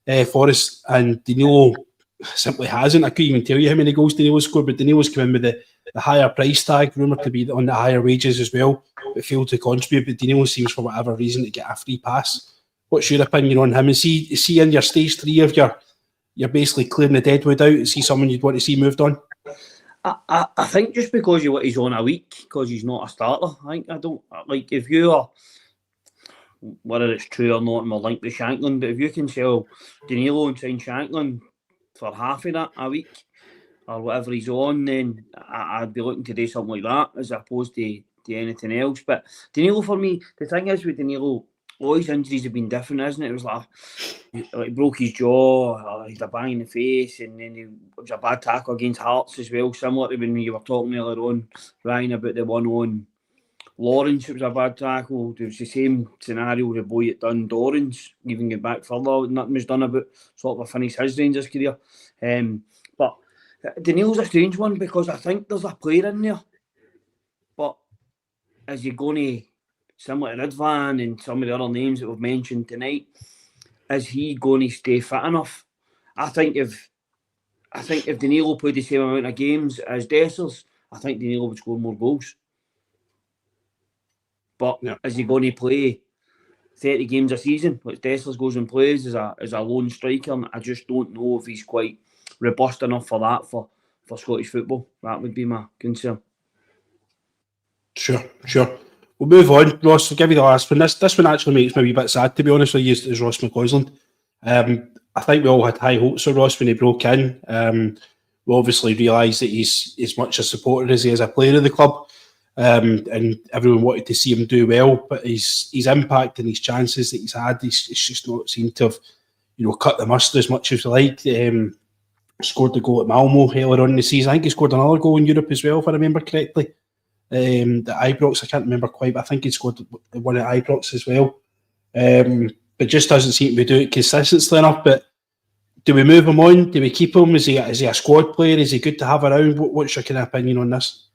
and Danilo simply hasn't. I couldn't even tell you how many goals Danilo scored, but Danilo's come in with the higher price tag, rumoured to be on the higher wages as well, but failed to contribute. But Danilo seems, for whatever reason, to get a free pass. What's your opinion on him? Is he in your stage 3 of you're basically clearing the deadwood out? Is he someone you'd want to see moved on? I think just because he's on a week, because he's not a starter, I don't like, if you are, whether it's true or not, and we're linked with Shanklin, but if you can sell Danilo and sign Shanklin for half of that a week or whatever he's on, then I'd be looking to do something like that as opposed to anything else. But Danilo, for me, the thing is with Danilo, all his injuries have been different, isn't it? It was like broke his jaw, or he had a bang in the face, and then it was a bad tackle against Hearts as well, similar to when you were talking earlier on, Ryan, about the one on Lawrence. It was a bad tackle. It was the same scenario with the boy at done Dorrance, even get back further, nothing was done about sort of a finish his Rangers career. But Danilo's a strange one, because I think there's a player in there, but is he going to, similar to Ridvan and some of the other names that we've mentioned tonight, is he going to stay fit enough? I think if Danilo played the same amount of games as Dessers, I think Danilo would score more goals. But is he going to play 30 games a season, which Dessers goes and plays as a lone striker? And I just don't know if he's quite robust enough for that for Scottish football. That would be my concern. Sure. We'll move on. Ross, I'll give you the last one. This one actually makes me a wee bit sad, to be honest with you, is Ross McCausland. I think we all had high hopes of Ross when he broke in. We obviously realised that he's as much a supporter as he is a player of the club, and everyone wanted to see him do well. But his impact and his chances that he's had, he's just not seemed to have, cut the mustard as much as we like. Scored the goal at Malmo earlier on in the season. I think he scored another goal in Europe as well, if I remember correctly. The Ibrox, I can't remember quite, but I think he scored one at Ibrox as well. But just doesn't seem to be doing it consistently enough. But do we move him on? Do we keep him? Is he a squad player? Is he good to have around? What's your kind of opinion on this?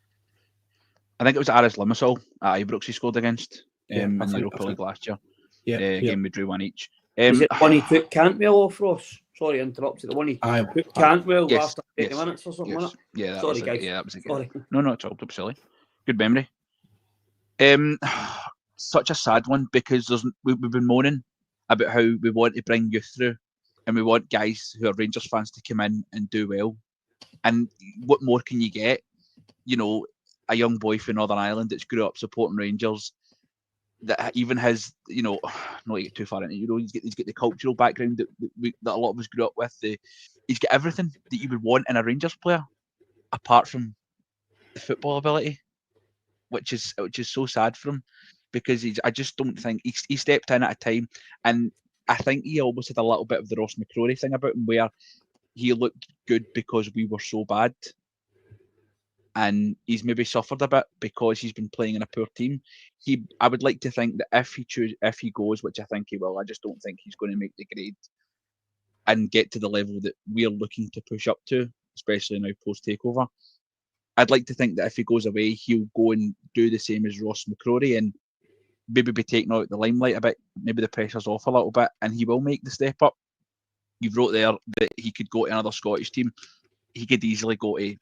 I think it was Aris Limassol at Ibrox he scored against in the Europa League last year. Game we drew 1 each. Is it one he took Cantwell off, Ross? Sorry, I interrupted. The one he took Cantwell after 30 minutes or something, wasn't it? Yeah, Sorry, guys. That was a good. Sorry. No, it's all too silly. Good memory. Such a sad one, because we've been moaning about how we want to bring youth through, and we want guys who are Rangers fans to come in and do well. And what more can you get? A young boy from Northern Ireland that's grew up supporting Rangers, that even has, not to get too far into it, he's got the cultural background that a lot of us grew up with. He's got everything that you would want in a Rangers player, apart from the football ability, which is so sad for him, because I just don't think he stepped in at a time, and I think he almost had a little bit of the Ross McCrory thing about him, where he looked good because we were so bad, and he's maybe suffered a bit because he's been playing in a poor team. I would like to think that if he goes, which I think he will, I just don't think he's going to make the grade and get to the level that we're looking to push up to, especially now post takeover. I'd like to think that if he goes away, he'll go and do the same as Ross McCrory and maybe be taken out of the limelight a bit. Maybe the pressure's off a little bit, and he will make the step up. You wrote there that he could go to another Scottish team. He could easily go to,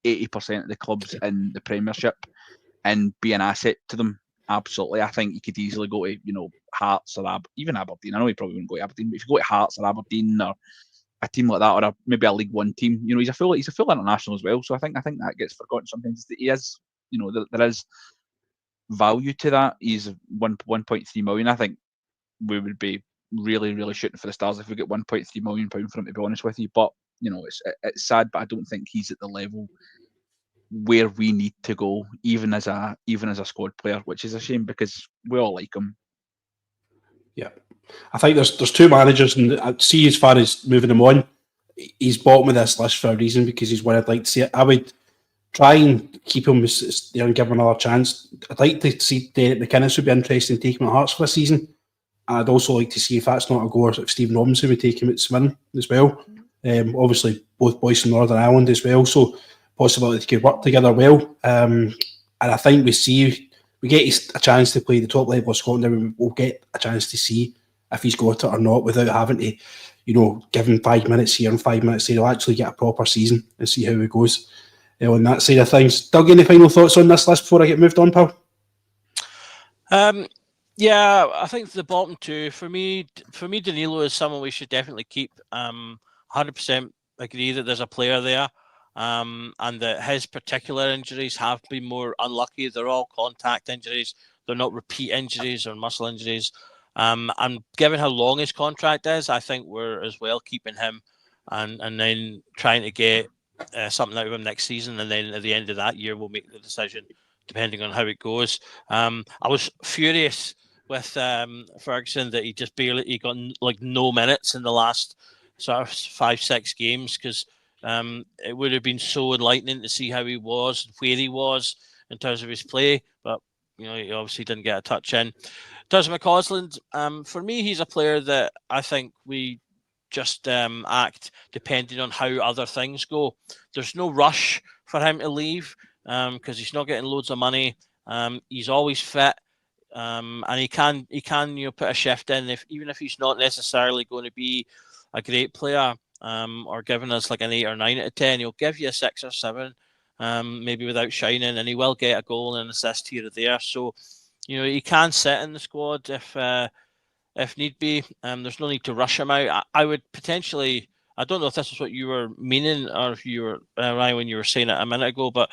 80% of the clubs in the Premiership and be an asset to them. Absolutely. I think he could easily go to, Hearts or even Aberdeen. I know he probably wouldn't go to Aberdeen, but if you go to Hearts or Aberdeen or a team like that, or maybe a League One team, he's a full international as well. So I think that gets forgotten sometimes. That he is, there is value to that. He's 1.3 million. I think we would be really, really shooting for the stars if we get 1.3 million pound for him, to be honest with you. But it's sad, but I don't think he's at the level where we need to go, even as a squad player, which is a shame because we all like him. Yeah, I think there's two managers, and I see as far as moving him on, he's bottom of this list for a reason, because he's where I'd like to see it. I would try and keep him there and give him another chance. I'd like to see Derek McInnes would be interested in taking him at Hearts for a season. I'd also like to see if that's not a goer, if Stephen Robinson would take him at Swin as well. Obviously, both boys from Northern Ireland as well, so possibility they could work together well. And I think we get a chance to play the top level of Scotland, and we'll get a chance to see if he's got it or not without having to, give him 5 minutes here and 5 minutes there. He'll actually get a proper season and see how it goes on that side of things. Doug, any final thoughts on this list before I get moved on, pal? Yeah, I think the bottom two for me, Danilo is someone we should definitely keep. 100% agree that there's a player there, and that his particular injuries have been more unlucky. They're all contact injuries. They're not repeat injuries or muscle injuries. And given how long his contract is, I think we're as well keeping him and then trying to get something out of him next season, and then at the end of that year we'll make the decision depending on how it goes. I was furious with Ferguson that he got like no minutes in the last sort of 5-6 games, because it would have been so enlightening to see how he was, where he was in terms of his play, but he obviously didn't get a touch in. In terms of McCausland, for me, he's a player that I think we just act depending on how other things go. There's no rush for him to leave because he's not getting loads of money. He's always fit. And he can put a shift in even if he's not necessarily going to be a great player or giving us like an 8 or 9 out of 10. He'll give you a 6 or 7, maybe without shining, and he will get a goal and an assist here or there. So he can sit in the squad if need be. There's no need to rush him out. I would potentially. I don't know if this is what you were meaning or if you were Ryan when you were saying it a minute ago, but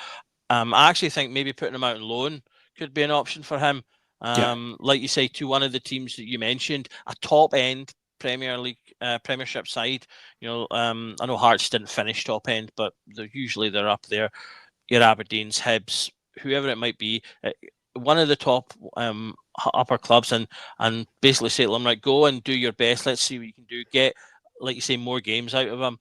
I actually think maybe putting him out on loan could be an option for him. Like you say, to one of the teams that you mentioned, a top end Premier League Premiership side. I know Hearts didn't finish top end, but they're up there. Your Aberdeens, Hibs, whoever it might be, one of the top upper clubs, and basically say to them, right, go and do your best. Let's see what you can do. Get, like you say, more games out of him.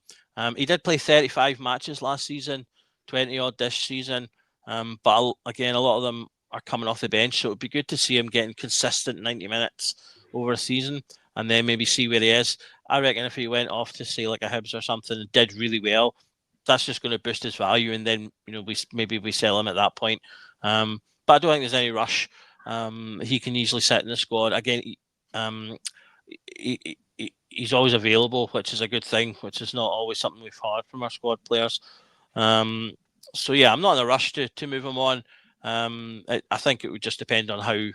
He did play 35 matches last season, 20 odd this season, but again, a lot of them are coming off the bench, so it would be good to see him getting consistent 90 minutes over a season and then maybe see where he is. I reckon if he went off to say like a Hibs or something and did really well, that's just going to boost his value, and then we sell him at that point. But I don't think there's any rush. He can easily sit in the squad again. He's always available, which is a good thing, which is not always something we've had from our squad players. So yeah, I'm not in a rush to move him on. I think it would just depend on how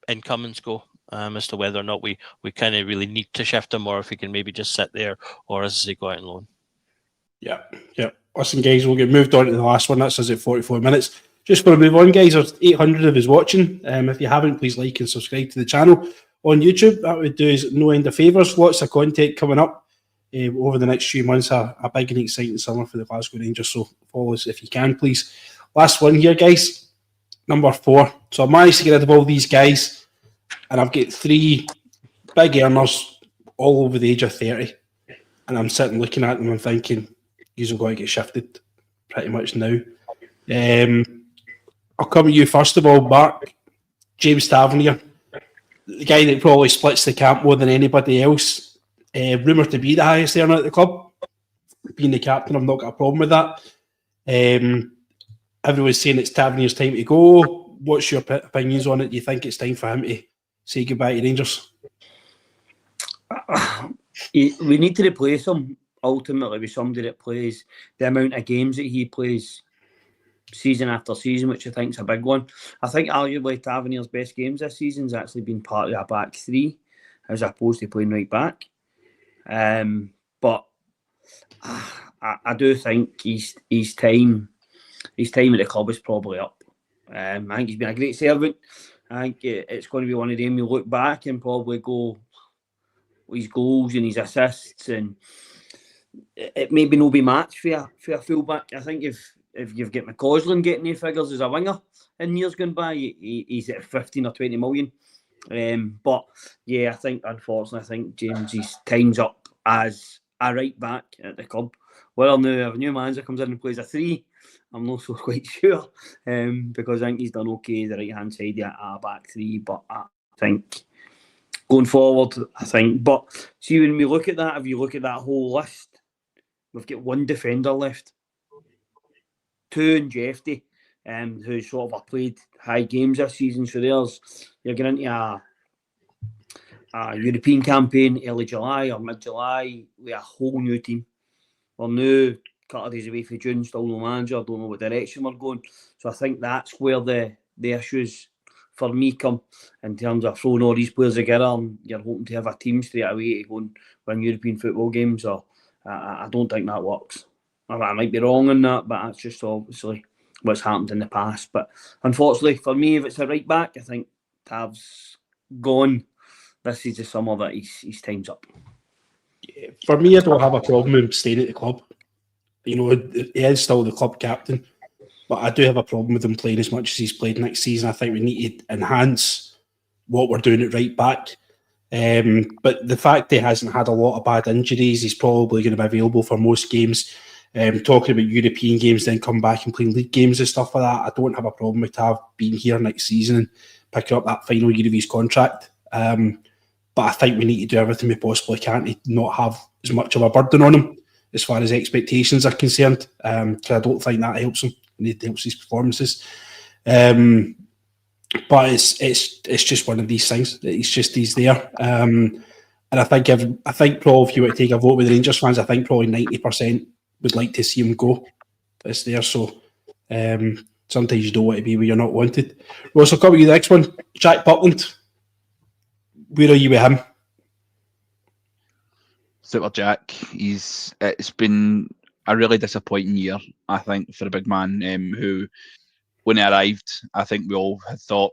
incomings go as to whether or not we kind of really need to shift him, or if he can maybe just sit there, or as he go out on loan. Yeah. Listen, guys, we'll get moved on to the last one. That says at 44 minutes. Just want to move on, guys. There's 800 of us watching. If you haven't, please like and subscribe to the channel on YouTube. That would do us no end of favours. Lots of content coming up over the next few months. A big and exciting summer for the Glasgow Rangers. So follow us if you can, please. Last one here, guys. Number 4. So I managed to get rid of all these guys, and I've got 3 big earners all over the age of 30. And I'm sitting looking at them and thinking, these are going to get shifted pretty much now. I'll come to you first of all, Mark. James Tavernier, the guy that probably splits the camp more than anybody else. Rumoured to be the highest earner at the club. Being the captain, I've not got a problem with that. Everyone's saying it's Tavernier's time to go. What's your opinions on it? Do you think it's time for him to say goodbye to Rangers? We need to replace him ultimately with somebody that plays the amount of games that he plays season after season, which I think is a big one. I think arguably Tavernier's best games this season has actually been part of a back 3 as opposed to playing right back. But I do think his time at the club is probably up. I think he's been a great servant. I think it's going to be one of them you look back and probably go his goals and his assists, and it maybe not be matched for a fullback. I think if you've got McCausland getting the figures as a winger in years gone by, he's at 15 or 20 million. But yeah, unfortunately, I think James's time's up as a right back at the club. Well, now if a new manager comes in and plays a 3, I'm not so quite sure, because I think he's done okay the right hand side at a back 3. But I think going forward, but see, when we look at that, if you look at that whole list, we've got 1 defender left, 2 in Jeffy, who sort of played high games this season. So you're getting into a European campaign early July or mid-July with a whole new team. We're now a couple of days away from June, still no manager, don't know what direction we're going. So I think that's where the issues for me come, in terms of throwing all these players together and you're hoping to have a team straight away to go and win European football games. Or I don't think that works. I might be wrong on that, but that's just obviously what's happened in the past. But unfortunately for me, if it's a right back, I think Tav's gone. This is the summer that his time's up. Yeah, for me, I don't have a problem with him staying at the club. You know, he is still the club captain, but I do have a problem with him playing as much as he's played next season. I think we need to enhance what we're doing at right back. But the fact he hasn't had a lot of bad injuries, he's probably going to be available for most games. Talking about European games, then come back and playing league games and stuff like that, I don't have a problem with Tav being here next season and picking up that final year of his contract. But I think we need to do everything we possibly can to not have as much of a burden on him as far as expectations are concerned, because I don't think that helps him and it helps his performances. But it's just one of these things. He's there. And I think probably if you were to take a vote with the Rangers fans, I think probably 90% would like to see him go. It's there. So sometimes you don't want to be where you're not wanted. Ross, I'll come with you the next one. Jack Butland. Where are you with him? Super Jack. It's been a really disappointing year, I think, for a big man who, when he arrived, I think we all had thought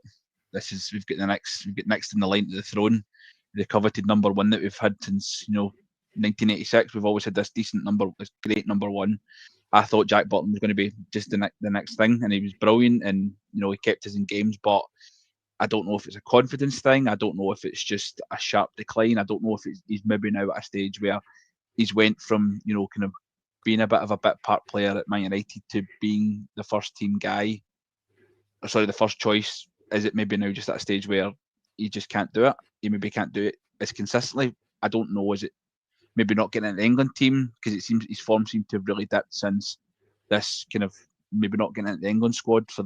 we've got next in the line to the throne, the coveted number 1 that we've had since 1986. We've always had this great number 1. I thought Jack Butland was going to be just the next thing, and he was brilliant, and he kept us in games, but I don't know if it's a confidence thing. I don't know if it's just a sharp decline. I don't know if he's maybe now at a stage where he's went from, kind of being a bit of a bit part player at Man United to being the first team guy. Sorry, the first choice. Is it maybe now just at a stage where he just can't do it? He maybe can't do it as consistently. I don't know. Is it maybe not getting in the England team? Because it seems his form seemed to have really dipped since this kind of maybe not getting into the England squad for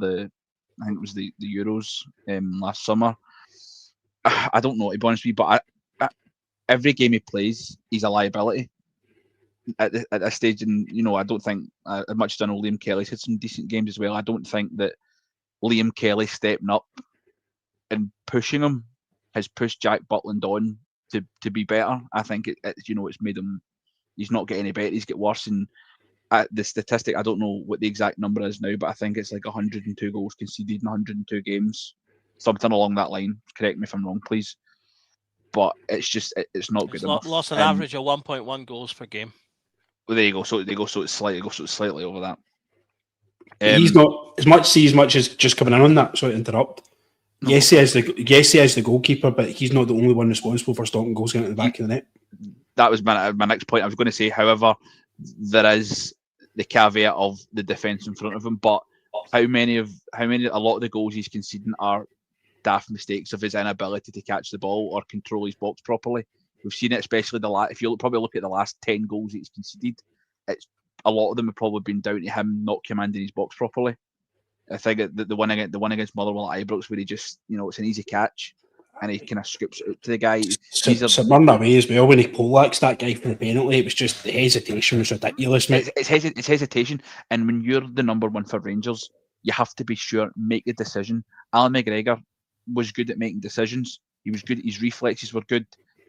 I think it was the Euros last summer. I don't know, to be honest with you, but every game he plays, he's a liability at this stage. And, I don't think, as much as I know Liam Kelly's had some decent games as well, I don't think that Liam Kelly stepping up and pushing him has pushed Jack Butland on to be better. I think it's made him, he's not getting any better, he's get worse. And the statistic, I don't know what the exact number is now, but I think it's like 102 goals conceded in 102 games, something along that line. Correct me if I'm wrong, please. But it's not good enough. Lost an average of 1.1 goals per game. Well, there you go. So it's slightly over that. He's not as much as just coming in on that. Sorry to interrupt. No. Yes, he is the goalkeeper, but he's not the only one responsible for stopping goals getting to the back of the net. That was my next point. I was going to say, however, there is the caveat of the defence in front of him, but a lot of the goals he's conceding are daft mistakes of his inability to catch the ball or control his box properly. We've seen it, especially if you probably look at the last 10 goals he's conceded, it's a lot of them have probably been down to him not commanding his box properly. I think the one against Motherwell at Ibrox, where he just, it's an easy catch and he kind of scoops it out to the guy. So run away as well when he poleaxed that guy for the penalty. It was just the hesitation was ridiculous, mate. It's hesitation, and when you're the number one for Rangers, you have to be sure, make the decision. Alan McGregor was good at making decisions. He was good. His reflexes were good,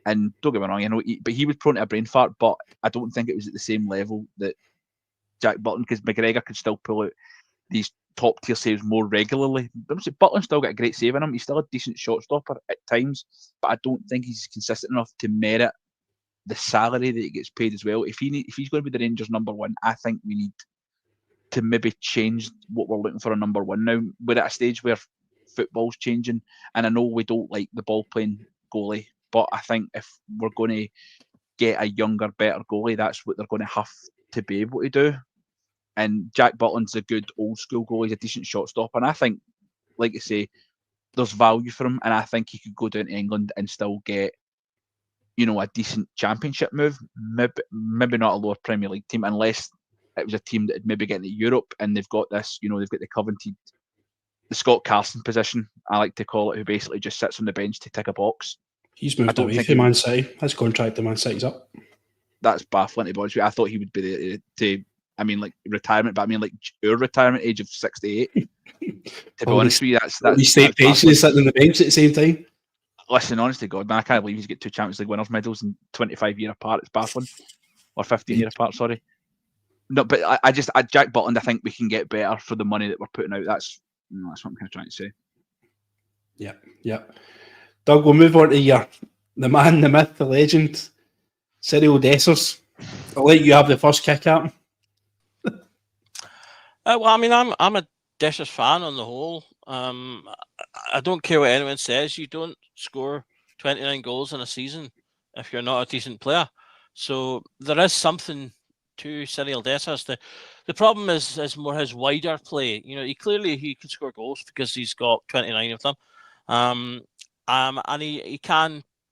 and don't get me wrong, but he was prone to a brain fart. But I don't think it was at the same level that Jack Butland, because McGregor could still pull out these top tier saves more regularly. Butland's still got a great save in him. He's still a decent shot stopper at times, but I don't think he's consistent enough to merit the salary that he gets paid as well. If he's going to be the Rangers number one, I think we need to maybe change what we're looking for a number one now. We're at a stage where football's changing, and I know we don't like the ball playing goalie, but I think if we're going to get a younger, better goalie, that's what they're going to have to be able to do. And Jack Butland's a good old school goalie. He's a decent shot stopper, and I think, like I say, there's value for him, and I think he could go down to England and still get, a decent championship move. Maybe not a lower Premier League team, unless it was a team that had maybe getting to Europe and they've got this, they've got the Scott Carson position, I like to call it, who basically just sits on the bench to tick a box. He's moved away from Man City. His contract to Man City's up. That's baffling, to be honest with you. I thought he would be retirement, but our retirement age of 68. To be honest with you, that's he stayed patient sitting on the bench at the same time. Listen, honest to God, man, I can't believe he's got 2 Champions League winners' medals in 25 year apart. It's baffling, or 15 year apart. Sorry. No, but I Jack Butland, I think we can get better for the money that we're putting out. That's what I'm kind of trying to say. Yeah. Doug, we'll move on to the man, the myth, the legend, Cyril Dessers. I'll let you have the first kick at him. Well, I mean, I'm a Dessers fan on the whole. I don't care what anyone says. You don't score 29 goals in a season if you're not a decent player. So there is something to Cyril Dessers. The problem is more his wider play. He can score goals because he's got 29 of them. And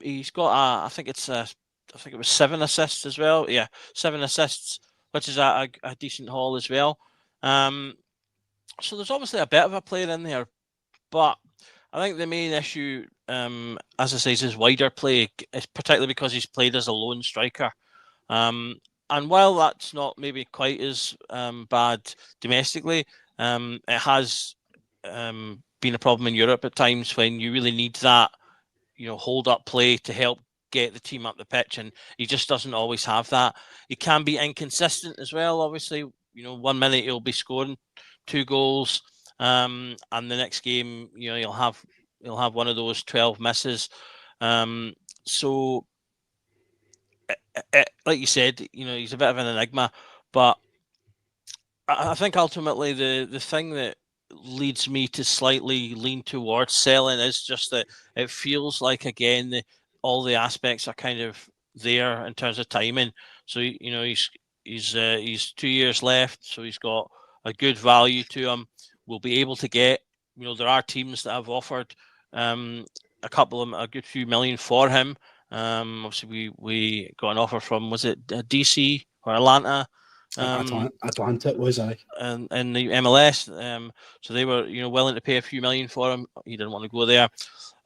he's got I think it was 7 assists as well. Yeah, 7 assists, which is a decent haul as well. So there's obviously a bit of a player in there, but I think the main issue, as I say, is his wider play, is particularly because he's played as a lone striker. And while that's not maybe quite as bad domestically, it has been a problem in Europe at times when you really need that, hold up play to help get the team up the pitch, and he just doesn't always have that. He can be inconsistent as well. Obviously, 1 minute he'll be scoring 2 goals, and the next game, he'll have one of those 12 misses. So, like you said, he's a bit of an enigma, but I think ultimately the thing that leads me to slightly lean towards selling is just that it feels like, again, all the aspects are kind of there in terms of timing. So he's 2 years left, so he's got a good value to him. We'll be able to get, there are teams that have offered a couple of them a good few million for him. Obviously, we got an offer from, was it DC or Atlanta? Atlanta it was, aye. And the MLS, so they were willing to pay a few million for him. He didn't want to go there.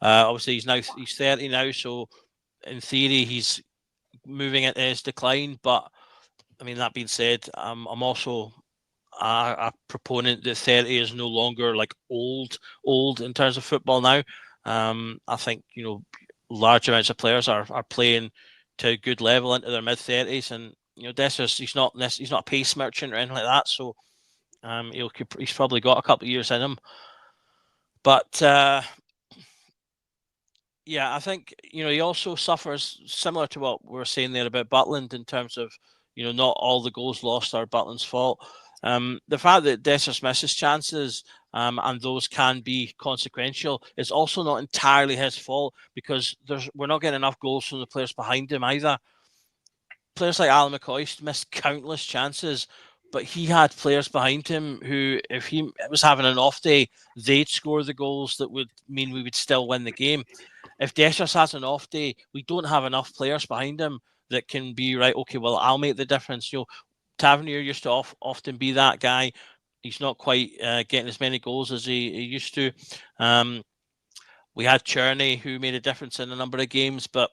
Obviously, he's 30 now, so in theory he's moving into his decline. But I mean, that being said, I'm also a proponent that 30 is no longer like old in terms of football now. I think large amounts of players are playing to a good level into their mid 30s, and Dessers, he's not a pace merchant or anything like that, so he's probably got a couple of years in him. But yeah, I think he also suffers similar to what we were saying there about Butland in terms of not all the goals lost are Butland's fault. The fact that Dessers misses chances and those can be consequential is also not entirely his fault, because we're not getting enough goals from the players behind him either. Players like Alan McCoist missed countless chances, but he had players behind him who, if he was having an off day, they'd score the goals that would mean we would still win the game. If Dessers has an off day, we don't have enough players behind him that can be right. Okay, well, I'll make the difference. Tavernier used to often be that guy. He's not quite getting as many goals as he used to. We had Cherney, who made a difference in a number of games, but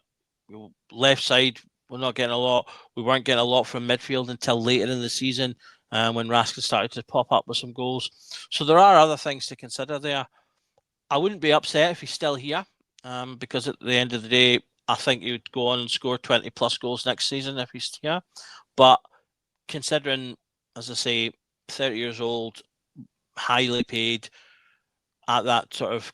left side, we're not getting a lot. We weren't getting a lot from midfield until later in the season when Raskin started to pop up with some goals. So there are other things to consider there. I wouldn't be upset if he's still here, because at the end of the day, I think he would go on and score 20 plus goals next season if he's here. But considering, as I say, 30 years old, highly paid, at that sort of,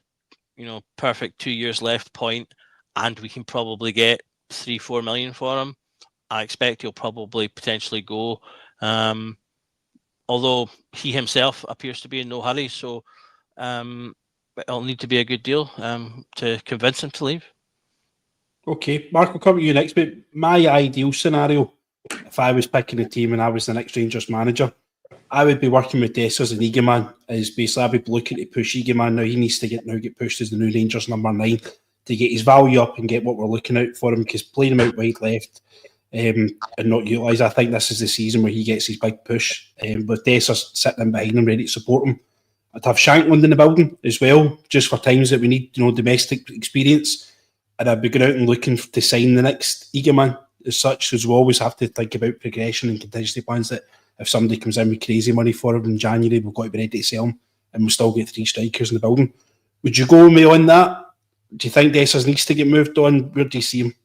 perfect 2 years left point, and we can probably get 3-4 million for him, I expect he'll probably potentially go. Although he himself appears to be in no hurry, so it'll need to be a good deal to convince him to leave. Okay, Mark, I'll come to you next. But my ideal scenario, if I was picking a team and I was the next Rangers manager, I would be working with Dessers and Eagleman. Is basically I would be looking to push Eagleman now. He needs to get pushed as the new Rangers number 9 to get his value up and get what we're looking out for him, because playing him out wide left and not utilised, I think this is the season where he gets his big push. With Dessers sitting in behind him, ready to support him. I'd have Shankland in the building as well, just for times that we need, domestic experience. And I'd be going out and looking to sign the next Eagleman as such, because we always have to think about progression and contingency plans, that if somebody comes in with crazy money for him in January, we've got to be ready to sell him, and we'll still get 3 strikers in the building. Would you go with me on that? Do you think Dessers needs to get moved on? Where do you see him?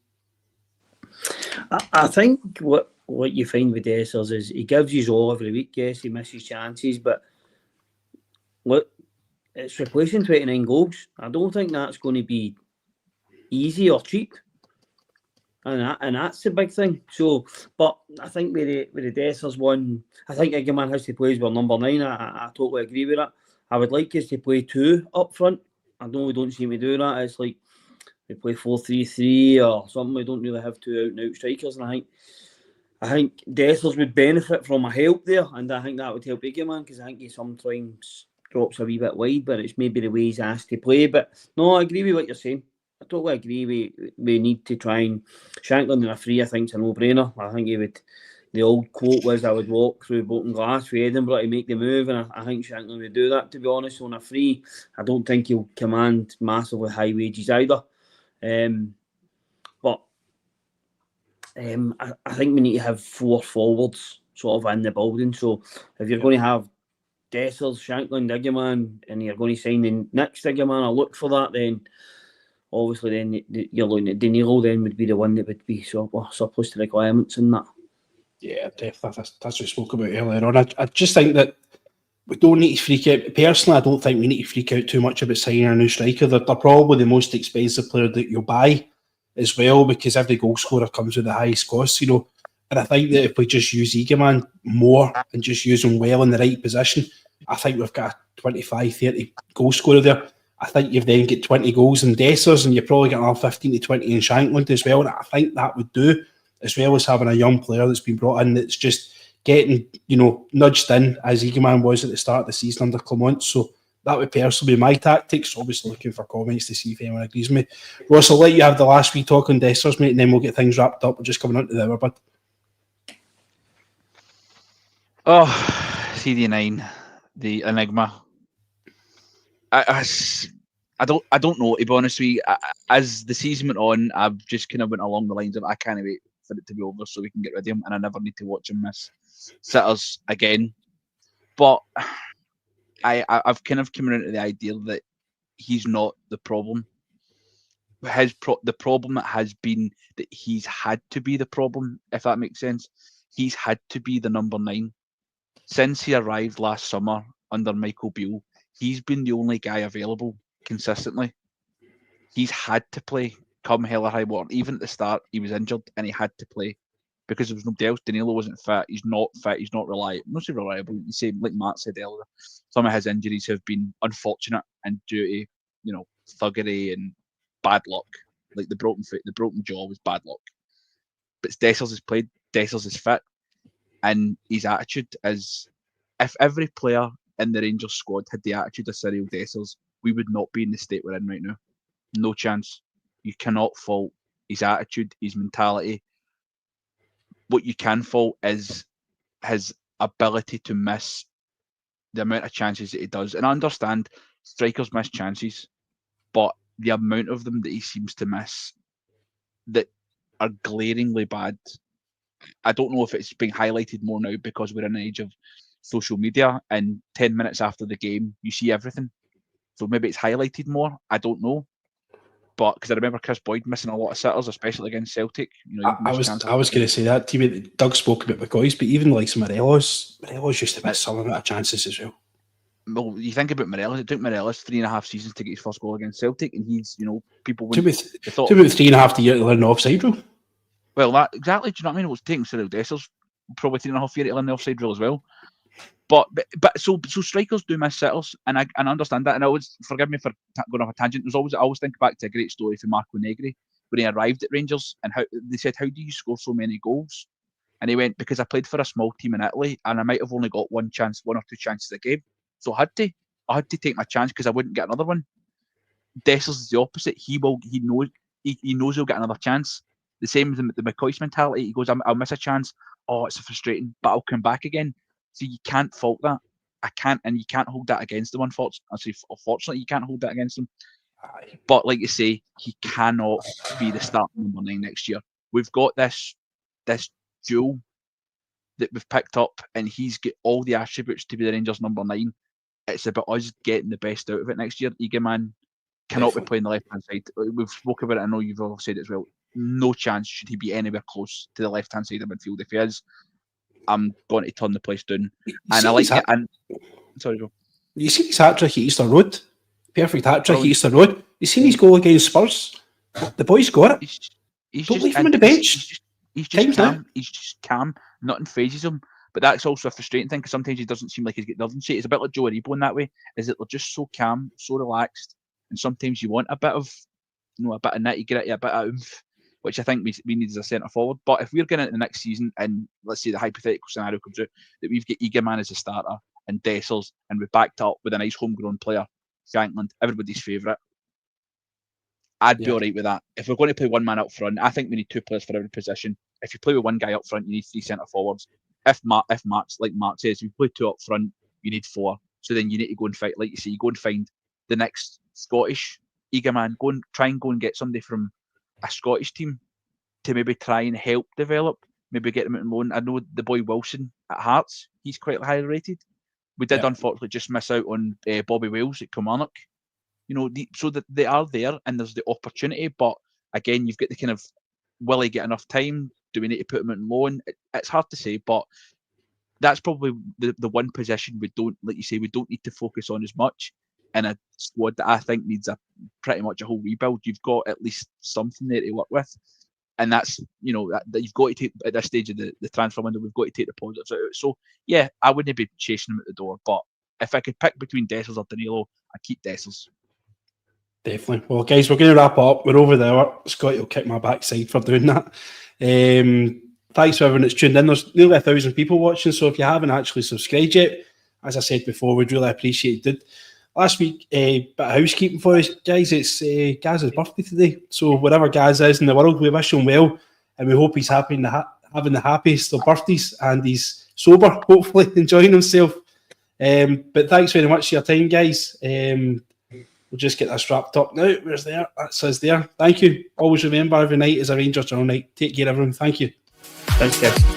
I think what you find with Dessers is he gives his all every week. Yes, he misses chances, but look, it's replacing 29 goals. I don't think that's going to be easy or cheap, and that's the big thing. So, but I think with the Dessers one, I think Eagleman has to play as well number 9. I totally agree with that. I would like us to play 2 up front. I know we don't seem to do that. It's like we play 4-3-3 or something. We don't really have 2 out-and-out strikers, and I think Dessers would benefit from a help there, and I think that would help Eagleman, because I think he sometimes drops a wee bit wide, but it's maybe the way he's asked to play. But no, I agree with what you're saying. I totally agree. We need to try and Shankland in a free, I think, is a no-brainer. I think he would. The old quote was, "I would walk through broken glass for Edinburgh to make the move," and I think Shankland would do that. To be honest, on a free, I don't think he'll command massively high wages either. But I think we need to have 4 forwards sort of in the building. So if you're going to have Dessers, Shankland, Eagleman, and you're going to sign the next Eagleman, I'll look for that, then obviously then you're looking at Danilo, then would be the one that would be surplus to requirements in that. Yeah, definitely. That's what we spoke about earlier on. I just think that we don't need to freak out. Personally, I don't think we need to freak out too much about signing a new striker. They're probably the most expensive player that you'll buy as well, because every goal scorer comes with the highest costs, And I think that if we just use Eagleman more and just use him well in the right position, I think we've got a 25, 30 goal scorer there. I think you've then get 20 goals in Dessers, and you're probably getting another 15 to 20 in Shankland as well. And I think that would do, as well as having a young player that's been brought in that's just getting, nudged in, as Eagleman was at the start of the season under Clement. So that would personally be my tactics. Obviously looking for comments to see if anyone agrees with me. Ross, I'll let you have the last wee talk on Dessers, mate, and then we'll get things wrapped up. We're just coming on to the hour, bud. Oh, CD9, the Enigma. I don't know, to be honest with you. As the season went on, I've just kind of went along the lines of I can't wait for it to be over so we can get rid of him, and I never need to watch him miss sitters again. But I've kind of come into the idea that he's not the problem. The problem has been that he's had to be the problem, if that makes sense. He's had to be the number 9. Since he arrived last summer under Michael Beale, he's been the only guy available consistently. He's had to play come hell or high water. Even at the start, he was injured and he had to play. because there was nobody else. Danilo wasn't fit. He's not fit. He's not reliable. Not so reliable. You say, like Matt said earlier, some of his injuries have been unfortunate and due to, you know, thuggery and bad luck. Like the broken foot, the broken jaw was bad luck. But Dessers has played. Dessers is fit, and his attitude is. If every player in the Rangers squad had the attitude of Cyril Dessers, we would not be in the state we're in right now. No chance. You cannot fault his attitude, his mentality. What you can fault is his ability to miss the amount of chances that he does. And I understand strikers miss chances, but the amount of them that he seems to miss that are glaringly bad. I don't know if it's being highlighted more now because we're in an age of social media and 10 minutes after the game, you see everything. So maybe it's highlighted more. I don't know. But because I remember Chris Boyd missing a lot of sitters, especially against Celtic. You know, I was going to say that to you. Doug spoke about McCoy's, but even like Morelos used to miss some amount of chances as well. Well, you think about Morelos. It took Morelos 3.5 seasons to get his first goal against Celtic, and he's, you know, people Took wouldn't. about 3.5 years to learn the offside rule. Well, that exactly. Do you know what I mean? It was taking Cyril Dessers probably 3.5 years to learn the offside rule as well. But so strikers do miss sitters, and I understand that. And I always, forgive me for going off a tangent. I always think back to a great story from Marco Negri when he arrived at Rangers, and how they said, "How do you score so many goals?" And he went, "Because I played for a small team in Italy, and I might have only got one or two chances a game, so I had to take my chance because I wouldn't get another one." Dessers is the opposite. He knows he'll get another chance. The same as the McCoy's mentality. He goes, "I'll miss a chance. Oh, it's frustrating, but I'll come back again." So you can't fault that. I can't, and you can't hold that against them. Unfortunately, you can't hold that against them. But like you say, he cannot be the starting number 9 next year. We've got this duel that we've picked up, and he's got all the attributes to be the Rangers number 9. It's about us getting the best out of it next year. Eagleman cannot be playing the left hand side. We've spoken about it. I know you've all said it as well. No chance should he be anywhere close to the left hand side of midfield. If he is, I'm going to turn the place down. And I like it. And sorry, Joe. You see his hat trick at Easter Road? Perfect hat trick at Easter Road. You seen his goal against Spurs? The boy's got it. Don't leave him on the bench. He's just calm. He's just calm. Nothing phases him. But that's also a frustrating thing because sometimes he doesn't seem like he's getting urgency. It's a bit like Joe Aribo in that way. Is that they're just so calm, so relaxed, and sometimes you want a bit of nitty gritty, a bit of oomph, which I think we need as a centre forward. But if we're getting into the next season, and let's say the hypothetical scenario comes out that we've got Eagleman as a starter and Dessers, and we've backed up with a nice homegrown player, Shankland, everybody's favourite, I'd be all right with that. If we're going to play one man up front, I think we need 2 players for every position. If you play with one guy up front, you need 3 centre forwards. If Mark's like Mark says, if you play 2 up front, you need 4. So then you need to go and fight, like you say, you go and find the next Scottish Eagleman. Try and get somebody from a Scottish team to maybe try and help develop, maybe get them out on loan. I know the boy Wilson at Hearts, he's quite highly rated. We did unfortunately just miss out on Bobby Wales at Kilmarnock. You know, so that they are there and there's the opportunity, but again, you've got the kind of, will he get enough time? Do we need to put him on loan? It's hard to say, but that's probably the one position we don't, like you say, we don't need to focus on as much in a squad that I think needs pretty much a whole rebuild. You've got at least something there to work with. And that's, you know, that you've got to take, at this stage of the transfer window, we've got to take the positives out. So, yeah, I wouldn't be chasing him at the door. But if I could pick between Dessers or Danilo, I'd keep Dessers. Definitely. Well, guys, we're going to wrap up. We're over there. Scotty will kick my backside for doing that. Thanks for everyone that's tuned in. There's nearly 1,000 people watching, so if you haven't actually subscribed yet, as I said before, we'd really appreciate it. Last week, bit of housekeeping for us, guys. It's Gaz's birthday today, so wherever Gaz is in the world, we wish him well, and we hope he's happy and having the happiest of birthdays, and he's sober, hopefully enjoying himself. But thanks very much for your time, guys. We'll just get this wrapped up now. Where's there? That says there. Thank you. Always remember, every night is a Rangers journal night. Take care, everyone. Thank you. Thanks, guys.